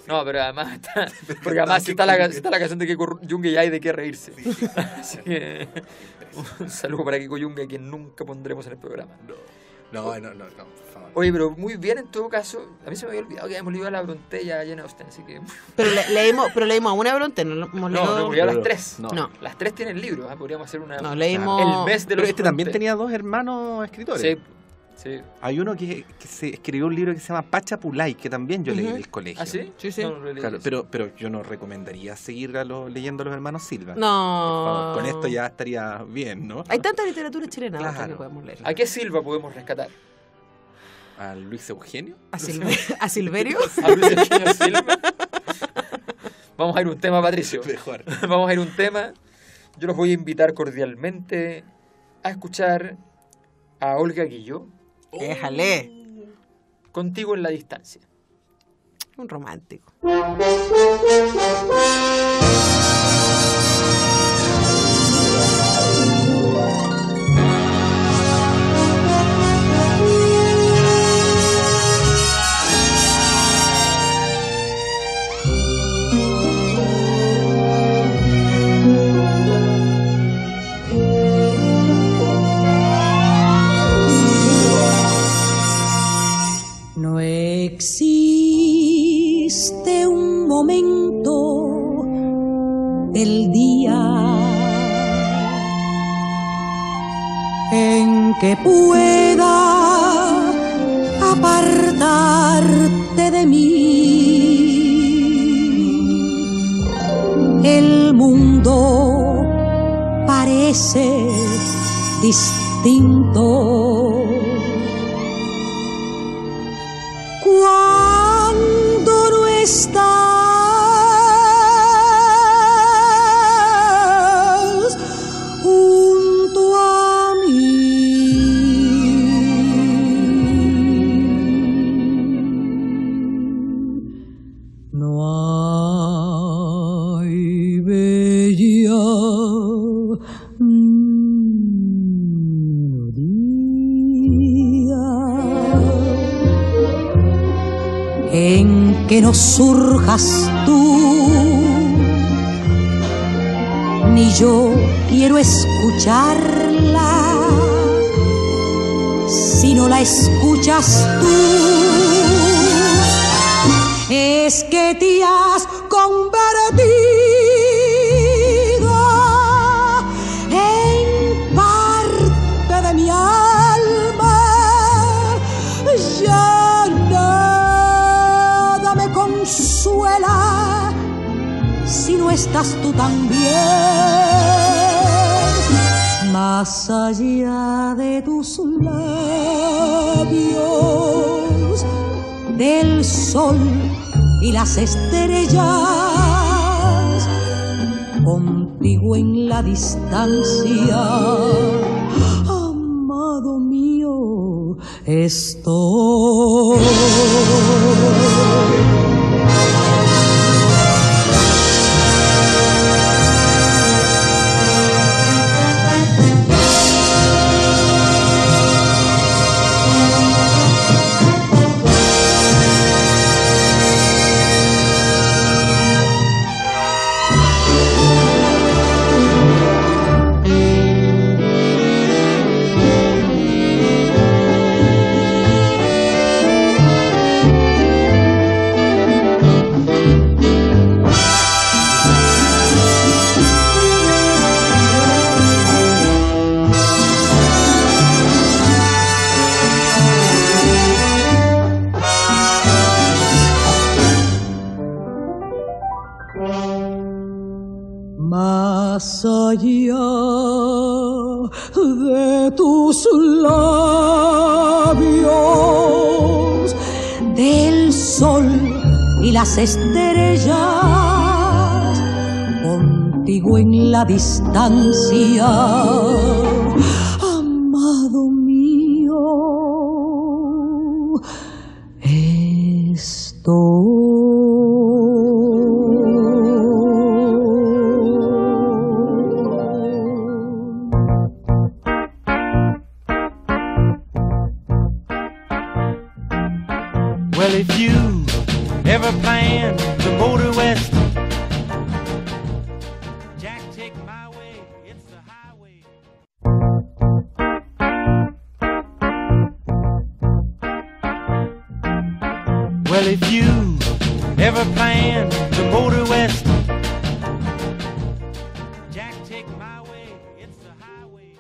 Speaker 2: No, pero además está, porque además si está la canción de Kiko Yungue ya hay de qué reírse. Sí. Así que un saludo para Kiko Yungue, a quien nunca pondremos en el programa.
Speaker 4: No, por favor.
Speaker 2: Oye, pero muy bien en todo caso. A mí se me había olvidado que habíamos leído a la Brontella llena de usted, así que...
Speaker 3: Pero leímos a una Bronte, no hemos leído...
Speaker 2: No, leído a las tres.
Speaker 3: No.
Speaker 2: Las tres tienen libros, podríamos hacer una...
Speaker 3: No, leímos...
Speaker 2: El mes de los
Speaker 4: Pero también tenía dos hermanos escritores.
Speaker 2: Sí.
Speaker 4: Hay uno que se escribió un libro que se llama Pacha Pulay, que también yo leí en el colegio.
Speaker 2: ¿Ah, sí?
Speaker 3: Sí.
Speaker 2: No,
Speaker 4: claro, pero yo no recomendaría seguir leyendo a los hermanos Silva.
Speaker 3: No.
Speaker 4: Por favor, con esto ya estaría bien, ¿no?
Speaker 3: Hay tanta literatura chilena
Speaker 4: claro,
Speaker 3: que podemos leer.
Speaker 2: ¿A qué Silva podemos rescatar?
Speaker 4: ¿A Luis Eugenio?
Speaker 3: ¿A Silverio?
Speaker 2: ¿A Luis Eugenio Silva? Vamos a ir un tema, Patricio.
Speaker 4: Mejor.
Speaker 2: Vamos a ir un tema. Yo los voy a invitar cordialmente a escuchar a Olga Guilló.
Speaker 3: Déjale.
Speaker 2: Contigo en la distancia.
Speaker 3: Un romántico.
Speaker 5: No existe un momento del día en que pueda apartarte de mí. El mundo parece distinto cuando no estás junto a mí. No hay bella en que no surjas tú ni yo quiero escucharla. Si no la escuchas tú, es que te has convertido en parte de mi alma. Ya nada me consuela si no estás tú también. Más allá de tus labios, del sol y las estrellas, contigo en la distancia, amado mío, estoy. Más allá de tus labios, del sol y las estrellas, contigo en la distancia, amado mío, estoy.
Speaker 6: Well, if you ever plan to motor west, Jack, take my way, it's the highway. Well, if you ever plan to motor west, Jack, take my way, it's the highway.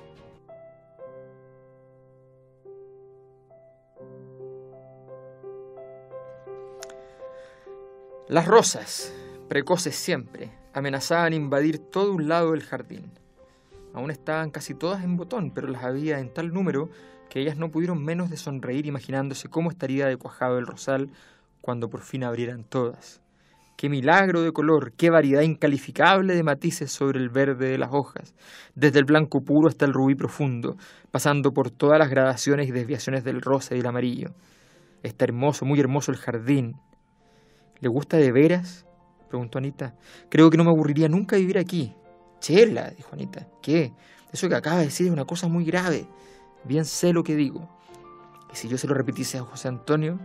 Speaker 2: Las rosas, precoces siempre, amenazaban invadir todo un lado del jardín. Aún estaban casi todas en botón, pero las había en tal número que ellas no pudieron menos de sonreír imaginándose cómo estaría de cuajado el rosal cuando por fin abrieran todas. ¡Qué milagro de color! ¡Qué variedad incalificable de matices sobre el verde de las hojas! Desde el blanco puro hasta el rubí profundo, pasando por todas las gradaciones y desviaciones del rosa y el amarillo. Está hermoso, muy hermoso el jardín. ¿Le gusta de veras?, preguntó Anita. Creo que no me aburriría nunca vivir aquí. Chela, dijo Anita. ¿Qué? Eso que acaba de decir es una cosa muy grave. Bien sé lo que digo. ¿Y si yo se lo repitiese a José Antonio?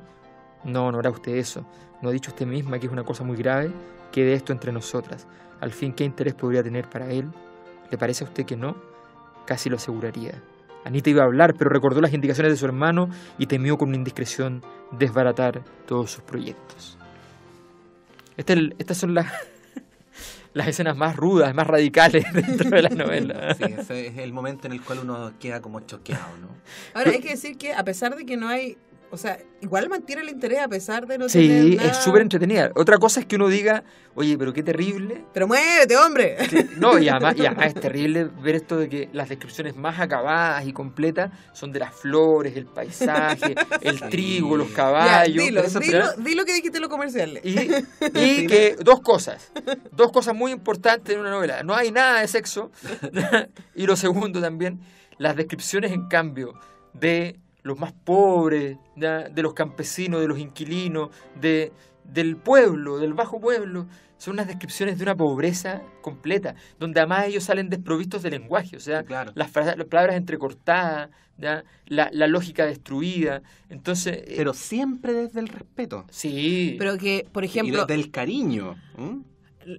Speaker 2: No, no hará usted eso. ¿No ha dicho usted misma que es una cosa muy grave? Quede esto entre nosotras. Al fin, ¿qué interés podría tener para él? ¿Le parece a usted que no? Casi lo aseguraría. Anita iba a hablar, pero recordó las indicaciones de su hermano y temió con una indiscreción desbaratar todos sus proyectos. Estas son las escenas más rudas, más radicales dentro de la novela.
Speaker 4: Sí, ese es el momento en el cual uno queda como choqueado, ¿no?
Speaker 3: Ahora, hay que decir que a pesar de que no hay... O sea, igual mantiene el interés a pesar de no
Speaker 2: Sí,
Speaker 3: tener nada...
Speaker 2: es súper entretenida. Otra cosa es que uno diga, oye, pero qué terrible.
Speaker 3: ¡Pero muévete, hombre!
Speaker 2: Sí, no, y además es terrible ver esto de que las descripciones más acabadas y completas son de las flores, el paisaje, el trigo, los caballos.
Speaker 3: Ya,
Speaker 2: pero
Speaker 3: dilo que dijiste los comerciales.
Speaker 2: Y que dos cosas muy importantes en una novela. No hay nada de sexo. Y lo segundo también, las descripciones en cambio de los más pobres, ¿ya?, de los campesinos, de los inquilinos, del pueblo, del bajo pueblo, son unas descripciones de una pobreza completa, donde además ellos salen desprovistos de lenguaje, o sea,
Speaker 4: claro,
Speaker 2: las palabras entrecortadas, ¿ya?, la lógica destruida. Entonces,
Speaker 4: pero siempre desde el respeto.
Speaker 2: Sí.
Speaker 3: Pero que, por ejemplo...
Speaker 4: Y del cariño.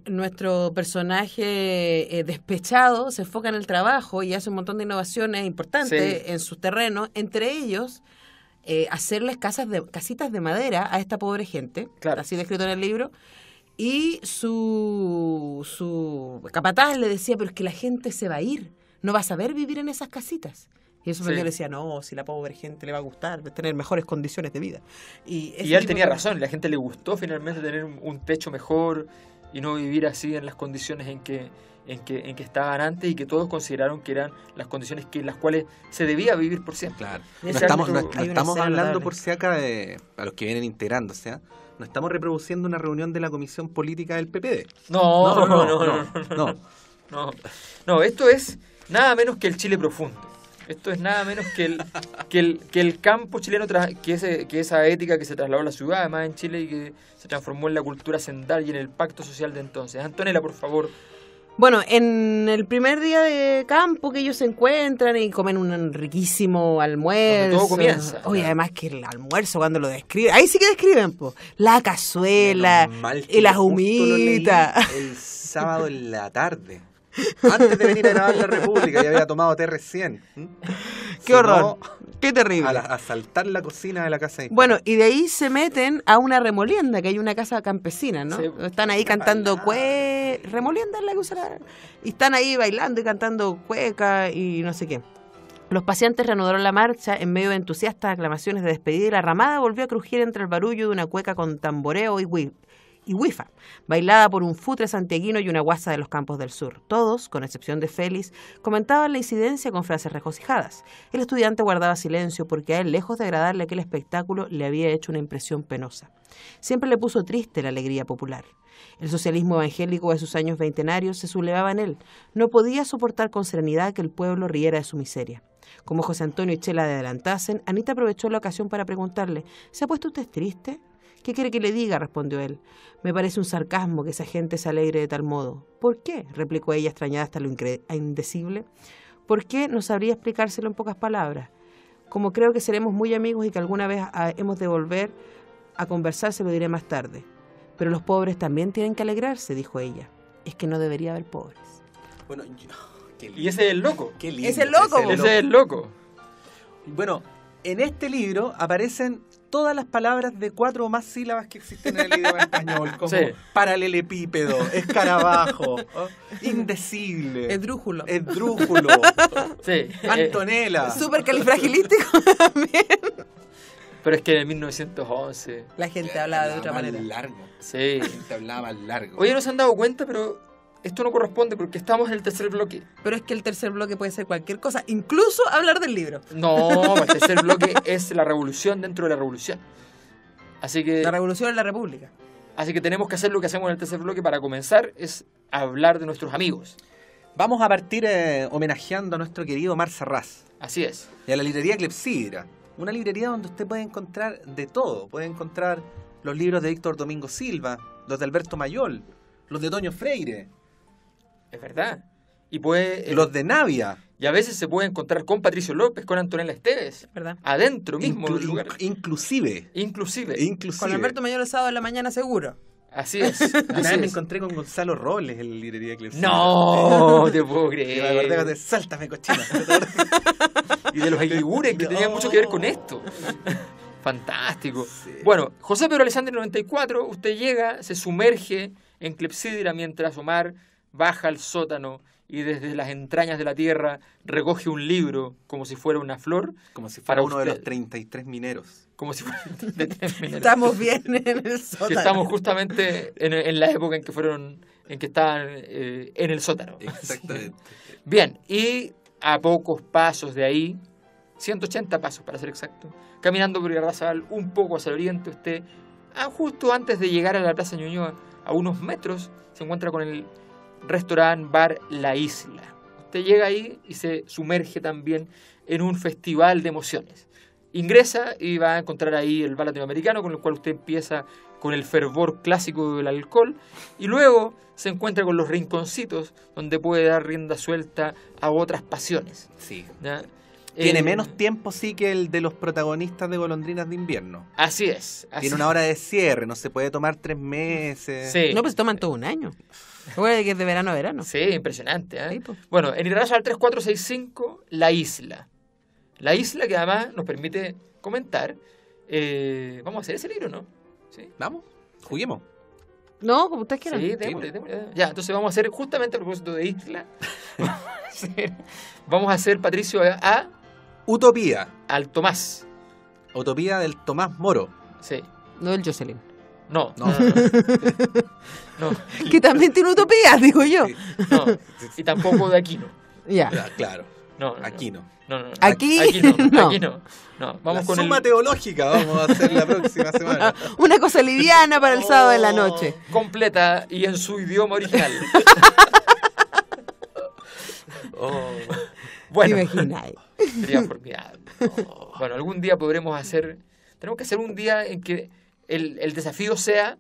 Speaker 3: nuestro personaje despechado se enfoca en el trabajo y hace un montón de innovaciones importantes en sus terrenos, entre ellos hacerles casitas de madera a esta pobre gente, así descrito en el libro, y su capataz le decía, pero es que la gente se va a ir, no va a saber vivir en esas casitas. Y eso le decía, no, si la pobre gente le va a gustar, tener mejores condiciones de vida. Y
Speaker 2: él tenía razón, la gente le gustó finalmente tener un techo mejor y no vivir así en las condiciones en que estaban antes y que todos consideraron que eran las condiciones en las cuales se debía vivir por siempre.
Speaker 4: Claro. No estamos hablando por si acá a los que vienen integrándose, no estamos reproduciendo una reunión de la Comisión Política del PPD.
Speaker 2: No, esto es nada menos que el Chile profundo. Esto es nada menos que el campo chileno, que esa ética que se trasladó a la ciudad, además en Chile, y que se transformó en la cultura sendal y en el pacto social de entonces. Antonella, por favor.
Speaker 3: Bueno, en el primer día de campo que ellos se encuentran y comen un riquísimo almuerzo.
Speaker 2: Donde todo comienza.
Speaker 3: Oye, además que el almuerzo cuando lo describen, ahí sí que describen, po, la cazuela y las humitas.
Speaker 4: El sábado en la tarde. Antes de venir a grabar La República, ya había tomado TR100.
Speaker 3: ¡Qué horror! ¡Qué terrible!
Speaker 4: A saltar la cocina de la casa de...
Speaker 3: Bueno, y de ahí se meten a una remolienda, que hay una casa campesina, ¿no? Sí, están ahí cantando remolienda es la que usará. Y están ahí bailando y cantando cueca y no sé qué. Los paseantes reanudaron la marcha en medio de entusiastas aclamaciones de despedida y la ramada volvió a crujir entre el barullo de una cueca con tamboreo y huifa, bailada por un futre santiaguino y una guasa de los campos del sur. Todos, con excepción de Félix, comentaban la incidencia con frases regocijadas. El estudiante guardaba silencio porque a él, lejos de agradarle aquel espectáculo, le había hecho una impresión penosa. Siempre le puso triste la alegría popular. El socialismo evangélico de sus años veintenarios se sublevaba en él. No podía soportar con serenidad que el pueblo riera de su miseria. Como José Antonio y Chela adelantasen, Anita aprovechó la ocasión para preguntarle, ¿se ha puesto usted triste? ¿Qué quiere que le diga?, respondió él. Me parece un sarcasmo que esa gente se alegre de tal modo. ¿Por qué?, replicó ella extrañada hasta lo indecible. ¿Por qué? No sabría explicárselo en pocas palabras. Como creo que seremos muy amigos y que alguna vez hemos de volver a conversar, se lo diré más tarde. Pero los pobres también tienen que alegrarse, dijo ella. Es que no debería haber pobres.
Speaker 4: Bueno,
Speaker 2: y ese es el loco.
Speaker 4: Qué lindo.
Speaker 3: Ese es el loco.
Speaker 4: Bueno, en este libro aparecen todas las palabras de 4 o más sílabas que existen en el idioma español, como paralelepípedo, escarabajo, indecible,
Speaker 3: esdrújulo,
Speaker 4: Antonella.
Speaker 3: Supercalifragilístico también.
Speaker 2: Pero es que en 1911
Speaker 3: la gente hablaba de otra manera.
Speaker 4: Largo.
Speaker 2: Sí.
Speaker 4: La gente hablaba más largo.
Speaker 2: Oye, no se han dado cuenta, pero esto no corresponde porque estamos en el tercer bloque.
Speaker 3: Pero es que el tercer bloque puede ser cualquier cosa, incluso hablar del libro.
Speaker 2: No, el tercer bloque es la revolución dentro de la revolución. Así que...
Speaker 3: La revolución en la República.
Speaker 2: Así que tenemos que hacer lo que hacemos en el tercer bloque para comenzar, es hablar de nuestros amigos.
Speaker 4: Vamos a partir homenajeando a nuestro querido Omar Sarraz.
Speaker 2: Así es.
Speaker 4: Y a la librería Clepsidra. Una librería donde usted puede encontrar de todo. Puede encontrar los libros de Víctor Domingo Silva, los de Alberto Mayol, los de Toño Freire.
Speaker 2: Es verdad. Y puede,
Speaker 4: los de Navia.
Speaker 2: Y a veces se puede encontrar con Patricio López, con Antonella Esteves.
Speaker 3: ¿Verdad?
Speaker 2: Adentro mismo del lugar.
Speaker 4: Inclusive.
Speaker 3: Con Alberto Mayor el sábado de la mañana seguro.
Speaker 2: Así es.
Speaker 4: Una vez me encontré con Gonzalo Robles en la librería Clepsidra.
Speaker 2: No, te puedo creer.
Speaker 4: Y me acordé de Sáltame Cochina.
Speaker 2: Y de los aiguures que tenían mucho que ver con esto. Fantástico. Sí. Bueno, José Pedro Alessandri 94, usted llega, se sumerge en Clepsidra mientras Omar baja al sótano y desde las entrañas de la tierra recoge un libro como si fuera una flor.
Speaker 4: Como si fuera uno de los 33 mineros.
Speaker 2: Como si fuera 33 mineros.
Speaker 3: Estamos bien en el sótano.
Speaker 2: Que estamos justamente en la época en que estaban en el sótano.
Speaker 4: Exactamente.
Speaker 2: Bien, y a pocos pasos de ahí, 180 pasos para ser exacto, caminando por Irarrázaval un poco hacia el oriente, usted, justo antes de llegar a la Plaza Ñuñoa, a unos metros, se encuentra con el restaurant bar La Isla. Usted llega ahí y se sumerge también en un festival de emociones. Ingresa y va a encontrar ahí el bar latinoamericano, con el cual usted empieza con el fervor clásico del alcohol, y luego se encuentra con los rinconcitos, donde puede dar rienda suelta a otras pasiones.
Speaker 4: Sí.
Speaker 2: ¿Ya?
Speaker 4: Tiene menos tiempo, sí, que el de los protagonistas de Golondrinas de Invierno.
Speaker 2: Así es.
Speaker 4: Tiene una hora de cierre, no se puede tomar 3 meses.
Speaker 2: Sí.
Speaker 3: No, pues toman todo un año. Recuerda que es de verano a verano.
Speaker 2: Sí, impresionante. ¿Eh?
Speaker 3: Sí, pues.
Speaker 2: Bueno, en International 3465, La Isla. La Isla que además nos permite comentar. Vamos a hacer ese libro, ¿no? ¿Sí?
Speaker 4: Vamos, juguemos.
Speaker 3: No, como ustedes quieran.
Speaker 2: Sí, démosle. Ya, entonces vamos a hacer justamente a propósito de Isla. Vamos a hacer, Patricio,
Speaker 4: Utopía.
Speaker 2: al Tomás.
Speaker 4: Utopía del Tomás Moro.
Speaker 2: Sí.
Speaker 3: No del Jocelyn.
Speaker 2: No.
Speaker 4: No.
Speaker 2: No.
Speaker 3: Que también tiene utopía, digo yo.
Speaker 4: Sí.
Speaker 2: No. Y tampoco de Aquino.
Speaker 3: Ya.
Speaker 4: Claro.
Speaker 2: No.
Speaker 4: Aquí no.
Speaker 2: No.
Speaker 3: Aquí
Speaker 2: no.
Speaker 3: no.
Speaker 2: Aquí no. No. Vamos
Speaker 4: La
Speaker 2: con
Speaker 4: suma teológica vamos a hacer la próxima semana.
Speaker 3: Una cosa liviana para el sábado de la noche.
Speaker 2: completa y en su idioma original. Bueno,
Speaker 3: ¿Te imagináis?
Speaker 2: sería formidable. Bueno, algún día podremos hacer... Tenemos que hacer un día en que el desafío sea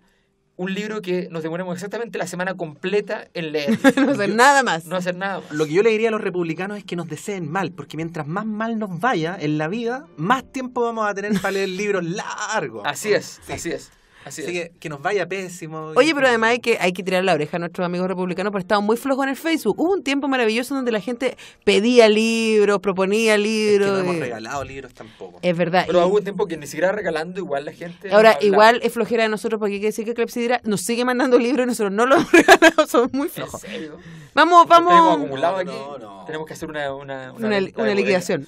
Speaker 2: un libro que nos demoremos exactamente la semana completa en leer.
Speaker 3: No hacer nada más.
Speaker 2: No hacer nada más.
Speaker 4: Lo que yo le diría a los republicanos es que nos deseen mal, porque mientras más mal nos vaya en la vida, más tiempo vamos a tener para leer libros largos.
Speaker 2: Así es,
Speaker 4: Sí.
Speaker 2: así es. Así
Speaker 4: Así
Speaker 2: es.
Speaker 4: que nos vaya pésimo.
Speaker 3: Oye, pero además hay que tirar la oreja a nuestros amigos republicanos porque estaban muy flojos en el Facebook. Hubo un tiempo maravilloso donde la gente pedía libros, proponía
Speaker 4: Es que
Speaker 3: libros.
Speaker 4: no hemos regalado libros tampoco.
Speaker 3: Es verdad.
Speaker 2: Pero
Speaker 3: Y
Speaker 2: hubo un tiempo que ni siquiera regalando, igual la gente...
Speaker 3: ahora,
Speaker 2: nos habla.
Speaker 3: igual es flojera de nosotros porque hay que decir que Clepsidra nos sigue mandando libros y nosotros no los hemos regalado. Somos muy
Speaker 2: ¿En
Speaker 3: flojos.
Speaker 2: serio?
Speaker 3: Vamos.
Speaker 2: Tenemos acumulado aquí.
Speaker 4: No.
Speaker 2: Tenemos que hacer una venta
Speaker 3: Una
Speaker 2: de bodega.
Speaker 3: liquidación.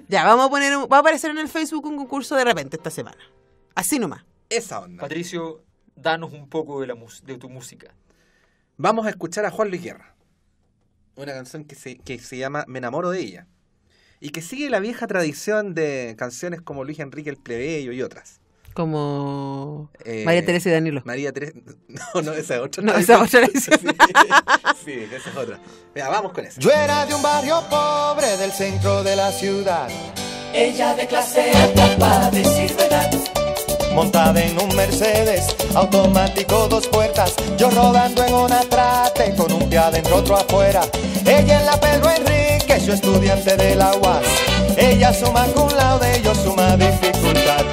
Speaker 3: Ya, vamos a poner va a aparecer en el Facebook un concurso de repente esta semana. Así nomás.
Speaker 4: Esa onda.
Speaker 2: Patricio, danos un poco de tu música.
Speaker 4: Vamos a escuchar a Juan Luis Guerra. Una canción que se llama Me enamoro de ella. Y que sigue la vieja tradición de canciones como Luis Enrique el Plebeyo y otras.
Speaker 3: Como María Teresa y Danilo.
Speaker 4: María Teresa... No, esa es otra.
Speaker 3: No, esa es otra edición.
Speaker 4: Sí, esa es otra. Mira, vamos con esa.
Speaker 7: Yo era de un barrio pobre del centro de la ciudad,
Speaker 8: Ella de clase alta para decir verdad.
Speaker 7: montada en un Mercedes automático 2 puertas, yo rodando en una trate con un pie adentro otro afuera. Ella en la Pedro Enrique, yo estudiante de la UAS. Ella suma cum laude, yo suma dificultad.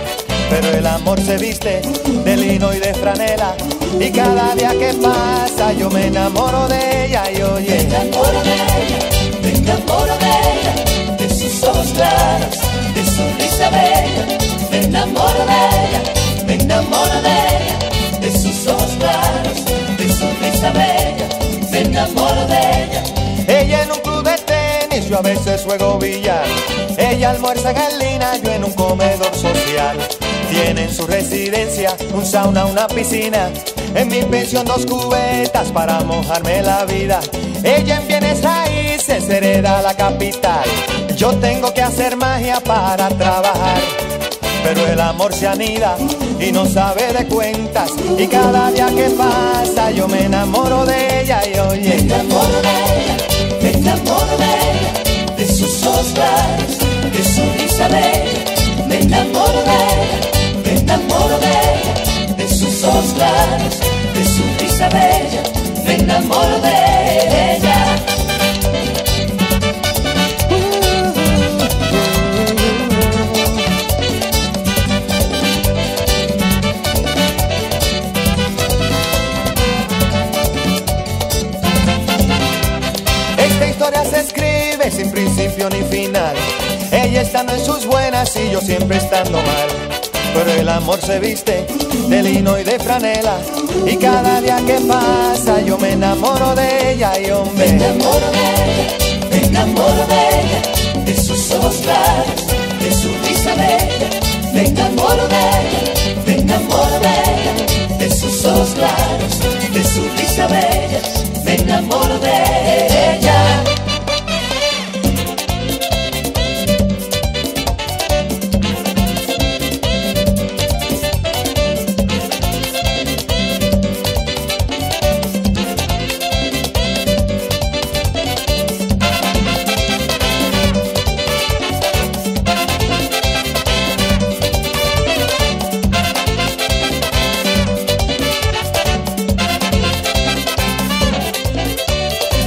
Speaker 7: Pero el amor se viste de lino y de franela, y cada día que pasa yo me enamoro de ella. Y oye,
Speaker 8: Me enamoro de ella, me enamoro de ella, de sus ojos claros, de su risa bella. Me enamoro de ella, me enamoro de ella, de sus ojos claros, de su risa bella. Me enamoro de ella.
Speaker 7: ella en un club de tenis, yo a veces juego billar. Ella almuerza en Lina, yo en un comedor social. Tiene en su residencia un sauna, una piscina. En mi pensión 2 cubetas para mojarme la vida. Ella en bienes raíces hereda la capital. Yo tengo que hacer magia para trabajar. Pero el amor se anida y no sabe de cuentas. Y cada día que pasa yo me enamoro de ella. Y
Speaker 8: Me
Speaker 7: oye,
Speaker 8: enamoro de ella, me enamoro de ella, de sus ojos claros, de su risa bella. Me enamoro de ella, me enamoro de ella, de sus ojos claros, de su risa bella. Me enamoro de ella.
Speaker 7: esta historia se escribe sin principio ni final. Ella estando en sus buenas y yo siempre estando mal. Pero el amor se viste de lino y de franela, y cada día que pasa yo me enamoro de ella. Y
Speaker 8: Me
Speaker 7: hombre,
Speaker 8: enamoro de ella, me enamoro de ella, de sus ojos claros, de su risa bella. Me enamoro de ella, me enamoro de ella, de sus ojos claros, de su risa bella. Me enamoro de ella.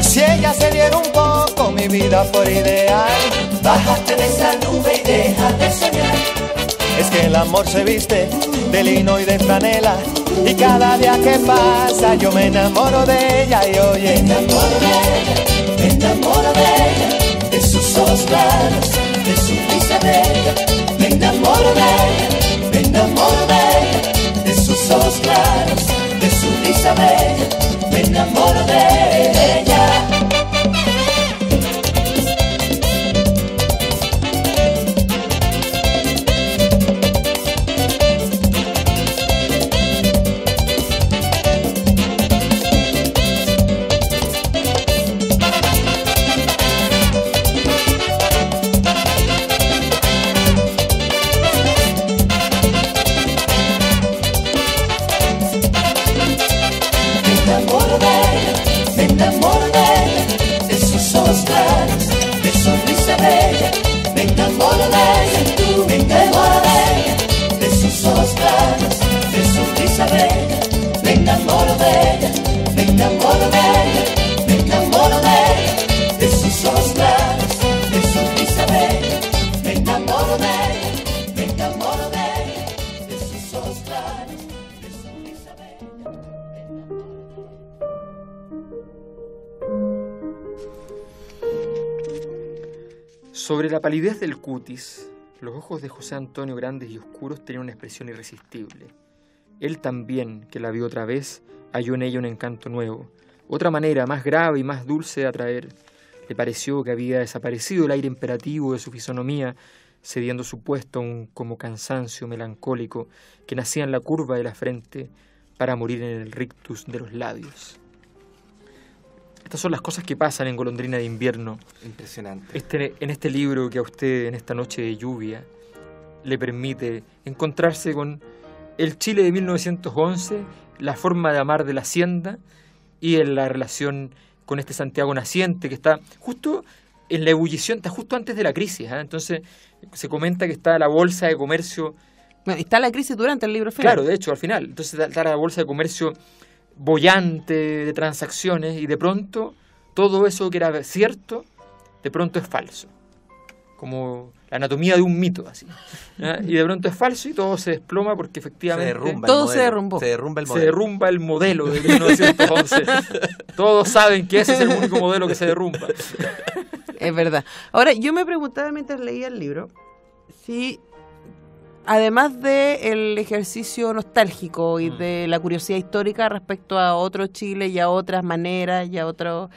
Speaker 7: si ella se diera un poco mi vida por ideal,
Speaker 8: Bájate de esa nube y deja de soñar.
Speaker 7: Es que el amor se viste de lino y de franela, y cada día que pasa yo me enamoro de ella. Y oye,
Speaker 8: Me enamoro de ella, me enamoro de ella, de sus ojos claros, de su risa bella. Me enamoro de ella, me enamoro de ella, de sus ojos claros, de su risa bella. Me enamoro de ella.
Speaker 2: Sobre la palidez del cutis, los ojos de José Antonio, grandes y oscuros, tenían una expresión irresistible. Él también, que la vio otra vez, halló en ella un encanto nuevo, otra manera más grave y más dulce de atraer. Le pareció que había desaparecido el aire imperativo de su fisonomía, cediendo su puesto a un como cansancio melancólico que nacía en la curva de la frente para morir en el rictus de los labios. Estas son las cosas que pasan en Golondrina de invierno.
Speaker 4: Impresionante.
Speaker 2: En este libro que a usted, en esta noche de lluvia, le permite encontrarse con el Chile de 1911, la forma de amar de la hacienda y en la relación con este Santiago naciente que está justo en la ebullición, está justo antes de la crisis. Entonces se comenta que está la bolsa de comercio.
Speaker 3: Bueno, y está la crisis durante el libro final.
Speaker 2: Claro, de hecho, al final. Entonces está la bolsa de comercio bollante de transacciones y de pronto todo eso que era cierto, de pronto es falso. Como la anatomía de un mito, así. Y de pronto es falso y todo se desploma porque efectivamente
Speaker 3: todo se derrumbó.
Speaker 4: Se derrumba el modelo.
Speaker 2: Se derrumba el modelo de 1911. Todos saben que ese es el único modelo que se derrumba.
Speaker 3: Es verdad. Ahora, yo me preguntaba mientras leía el libro si, además del ejercicio nostálgico y de la curiosidad histórica respecto a otro Chile y a otras maneras y a otros,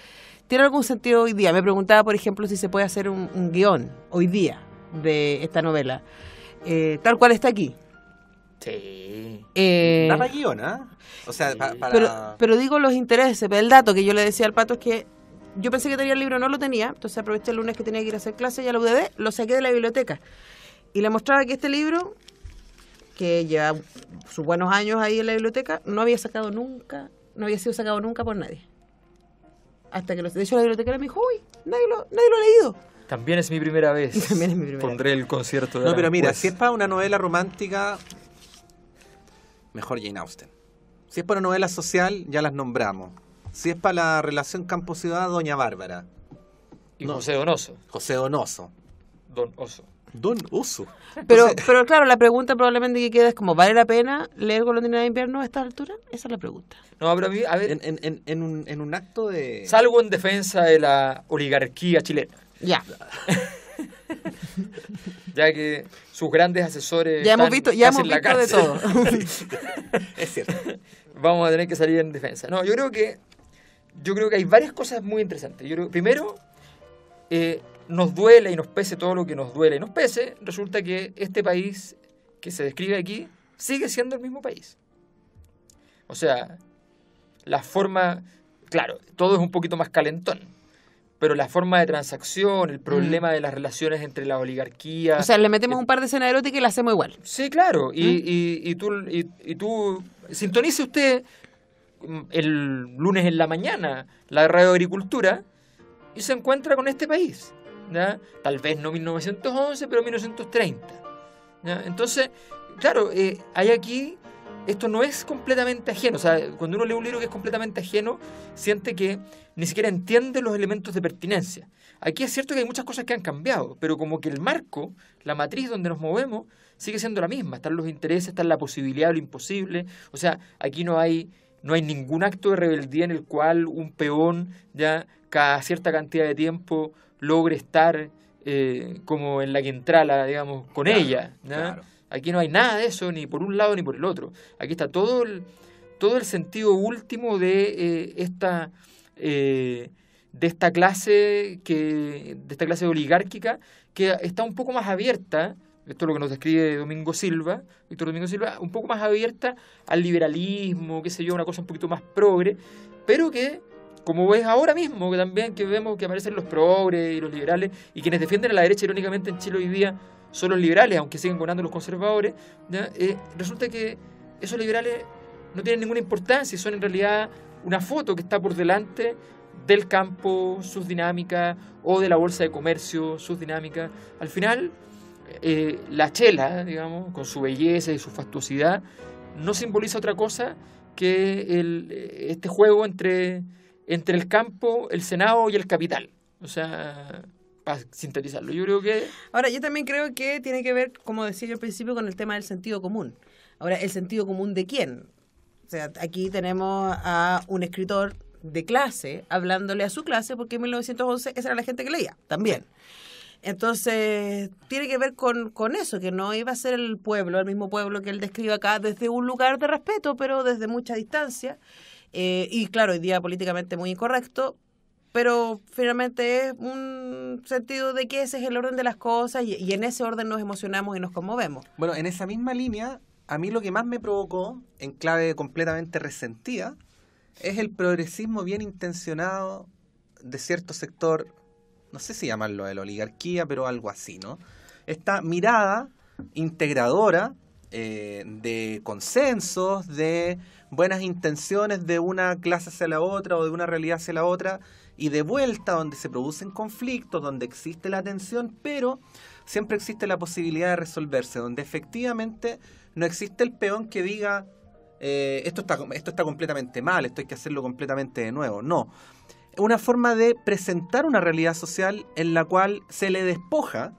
Speaker 3: ¿tiene algún sentido hoy día? Me preguntaba, por ejemplo, si se puede hacer un guión hoy día de esta novela, tal cual está aquí.
Speaker 2: Sí.
Speaker 4: Da para guión, ¿ah? O sea,
Speaker 3: pero digo los intereses. El dato que yo le decía al Pato es que yo pensé que tenía el libro, no lo tenía, entonces aproveché el lunes que tenía que ir a hacer clase y a la UDD, lo saqué de la biblioteca. Y le mostraba que este libro, que lleva sus buenos años ahí en la biblioteca, no había sido sacado nunca por nadie. Hasta que de hecho la bibliotecera me dijo, uy, nadie lo ha leído.
Speaker 2: También es mi primera vez.
Speaker 3: También es mi primera
Speaker 2: Pondré el concierto de
Speaker 4: No, pero mira,
Speaker 2: Aranjuez.
Speaker 4: si es para una novela romántica, mejor Jane Austen. Si es para una novela social, ya las nombramos. Si es para la relación campo-ciudad, Doña Bárbara.
Speaker 2: Y José Donoso.
Speaker 4: José Donoso.
Speaker 2: Don Oso.
Speaker 4: Don Uso.
Speaker 3: Pero claro, la pregunta probablemente que queda es como, ¿vale la pena leer Golondrina de invierno a esta altura? Esa es la pregunta.
Speaker 2: No, pero a mí, a ver,
Speaker 4: En un acto de...
Speaker 2: salgo en defensa de la oligarquía chilena,
Speaker 3: Ya.
Speaker 2: ya que sus grandes asesores
Speaker 3: Ya hemos
Speaker 2: están
Speaker 3: visto
Speaker 2: casi en la
Speaker 3: de
Speaker 2: cárcel.
Speaker 3: todo.
Speaker 4: Es cierto.
Speaker 2: Vamos a tener que salir en defensa. No, yo creo que hay varias cosas muy interesantes. Yo creo, primero, nos duele y nos pese todo lo que nos duele y nos pese, resulta que este país que se describe aquí sigue siendo el mismo país. O sea, la forma, claro, todo es un poquito más calentón, pero la forma de transacción, el problema de las relaciones entre la oligarquía...
Speaker 3: O sea, le metemos un par de escenas eróticas y la hacemos igual.
Speaker 2: Sí, claro, y tú sintonice usted el lunes en la mañana la radio Agricultura y se encuentra con este país, ¿ya? Tal vez no 1911, pero 1930, ¿ya? Entonces, claro, hay aquí esto no es completamente ajeno. O sea, cuando uno lee un libro que es completamente ajeno, siente que ni siquiera entiende los elementos de pertinencia. Aquí es cierto que hay muchas cosas que han cambiado, pero como que el marco, la matriz donde nos movemos, sigue siendo la misma. Están los intereses, está la posibilidad de lo imposible. O sea, aquí no hay ningún acto de rebeldía en el cual un peón ya cada cierta cantidad de tiempo logre estar como en la Quintrala, digamos, con ella. ¿ya?
Speaker 4: Claro.
Speaker 2: Aquí no hay nada de eso, ni por un lado ni por el otro. Aquí está todo el sentido último de esta clase oligárquica que está un poco más abierta. Esto es lo que nos describe Víctor Domingo Silva, un poco más abierta al liberalismo, qué sé yo, una cosa un poquito más progre, pero que, como ves ahora mismo, que también que vemos que aparecen los progres y los liberales, y quienes defienden a la derecha irónicamente en Chile hoy día son los liberales, aunque siguen ganando los conservadores, ¿ya? Resulta que esos liberales no tienen ninguna importancia y son en realidad una foto que está por delante del campo, sus dinámicas, o de la bolsa de comercio, sus dinámicas. Al final, la chela, digamos, con su belleza y su fastuosidad, no simboliza otra cosa que este juego entre el campo, el Senado y el capital. O sea, para sintetizarlo, yo creo que...
Speaker 3: Ahora, yo también creo que tiene que ver, como decía yo al principio, con el tema del sentido común. Ahora, ¿el sentido común de quién? O sea, aquí tenemos a un escritor de clase hablándole a su clase, porque en 1911 esa era la gente que leía, también. Entonces, tiene que ver con eso, que no iba a ser el mismo pueblo que él describe acá, desde un lugar de respeto, pero desde mucha distancia. Y claro, hoy día políticamente muy incorrecto, pero finalmente es un sentido de que ese es el orden de las cosas y en ese orden nos emocionamos y nos conmovemos.
Speaker 4: Bueno, en esa misma línea, a mí lo que más me provocó, en clave completamente resentida, es el progresismo bien intencionado de cierto sector, no sé si llamarlo de la oligarquía, pero algo así, ¿no? Esta mirada integradora de consensos, de buenas intenciones de una clase hacia la otra o de una realidad hacia la otra, y de vuelta donde se producen conflictos, donde existe la tensión, pero siempre existe la posibilidad de resolverse, donde efectivamente no existe el peón que diga esto está completamente mal, esto hay que hacerlo completamente de nuevo. No. Una forma de presentar una realidad social en la cual se le despoja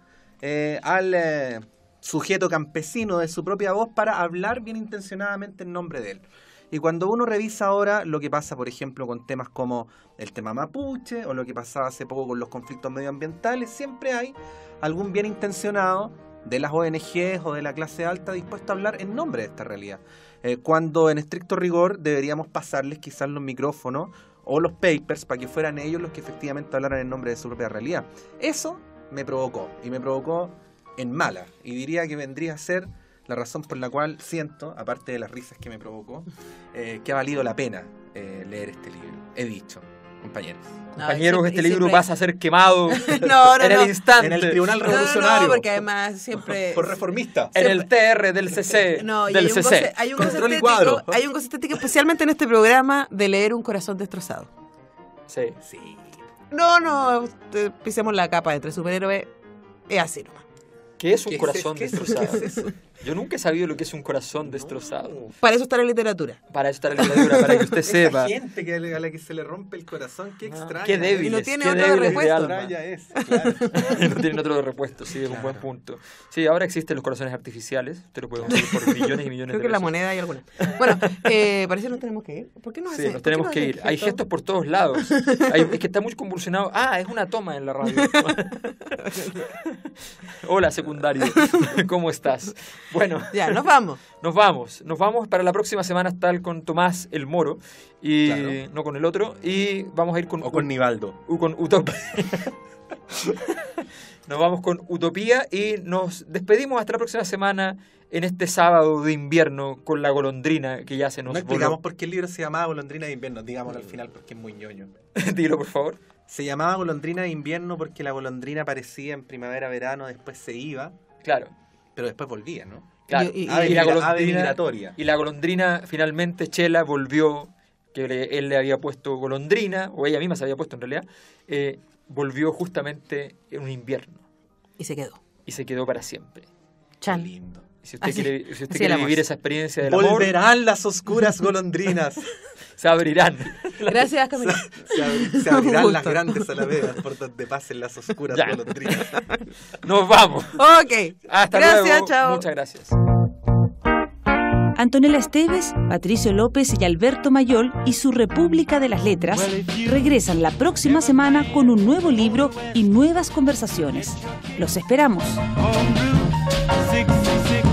Speaker 4: al sujeto campesino de su propia voz para hablar bien intencionadamente en nombre de él. Y cuando uno revisa ahora lo que pasa, por ejemplo, con temas como el tema mapuche o lo que pasaba hace poco con los conflictos medioambientales, siempre hay algún bien intencionado de las ONGs o de la clase alta dispuesto a hablar en nombre de esta realidad. Cuando en estricto rigor deberíamos pasarles quizás los micrófonos o los papers para que fueran ellos los que efectivamente hablaran en nombre de su propia realidad. Eso me provocó, y me provocó en mala, y diría que vendría a ser la razón por la cual siento, aparte de las risas que me provocó, que ha valido la pena leer este libro. He dicho, compañeros.
Speaker 2: Compañeros, este libro pasa a ser quemado
Speaker 3: no,
Speaker 2: en el instante.
Speaker 4: En el Tribunal Revolucionario.
Speaker 3: No, porque además siempre...
Speaker 4: Por reformista.
Speaker 2: En el TR del CC.
Speaker 3: No,
Speaker 2: del CC.
Speaker 3: Hay un goce estético, especialmente en este programa, de leer Un corazón destrozado.
Speaker 2: Sí.
Speaker 3: No, pisemos la capa entre superhéroes. Es así nomás.
Speaker 2: ¿Qué es un corazón destrozado? ¿Qué es eso? Yo nunca he sabido lo que es un corazón destrozado.
Speaker 3: Para eso está la literatura.
Speaker 2: Para eso está la literatura, para que usted sepa.
Speaker 4: Esa gente a la que se le rompe el corazón, qué extraño.
Speaker 2: Qué débil.
Speaker 3: Y no tiene otro de repuesto.
Speaker 2: No tienen otro de repuesto, sí, es un buen punto. Sí, ahora existen los corazones artificiales. Usted lo puede conseguir por millones y millones
Speaker 3: Creo
Speaker 2: de
Speaker 3: que en la
Speaker 2: pesos.
Speaker 3: moneda hay alguna. Bueno, parece que nos tenemos que ir. ¿Por qué no
Speaker 2: Sí, nos tenemos que ir. Hay gestos por todos lados. Es que está muy convulsionado. Ah, es una toma en la radio. Hola, secundario. ¿Cómo estás? Bueno.
Speaker 3: Ya, nos vamos.
Speaker 2: Nos vamos para la próxima semana a estar con Tomás el Moro y claro, no con el otro, y vamos a ir con...
Speaker 4: O con Nivaldo.
Speaker 2: Con Utopía. Nos vamos con Utopía y nos despedimos hasta la próxima semana en este sábado de invierno con la golondrina que ya se nos
Speaker 4: No explicamos por qué el libro se llamaba Golondrina de invierno, digámoslo al final porque es muy ñoño.
Speaker 2: Dilo, por favor.
Speaker 4: Se llamaba Golondrina de invierno porque la golondrina aparecía en primavera, verano, después se iba.
Speaker 2: Claro.
Speaker 4: Pero después volvía, ¿no?
Speaker 2: Claro.
Speaker 4: Y la migratoria.
Speaker 2: Y la golondrina, finalmente, Chela volvió, que él le había puesto golondrina, o ella misma se había puesto en realidad, volvió justamente en un invierno.
Speaker 3: Y se quedó.
Speaker 2: Y se quedó para siempre.
Speaker 3: Chan.
Speaker 4: Lindo.
Speaker 2: Si usted quiere vivir esa experiencia del amor,
Speaker 4: volverán las oscuras golondrinas.
Speaker 2: se abrirán.
Speaker 3: Gracias, Camilo.
Speaker 4: Se abrirán las grandes alamedas por donde pasen las oscuras golondrinas.
Speaker 2: Nos vamos.
Speaker 3: Ok.
Speaker 2: Hasta
Speaker 3: gracias,
Speaker 2: luego.
Speaker 3: Chao.
Speaker 2: Muchas gracias.
Speaker 1: Antonella Esteves, Patricio López y Alberto Mayol y su República de las Letras regresan la próxima semana con un nuevo libro y nuevas conversaciones. Los esperamos.
Speaker 6: On Route 66.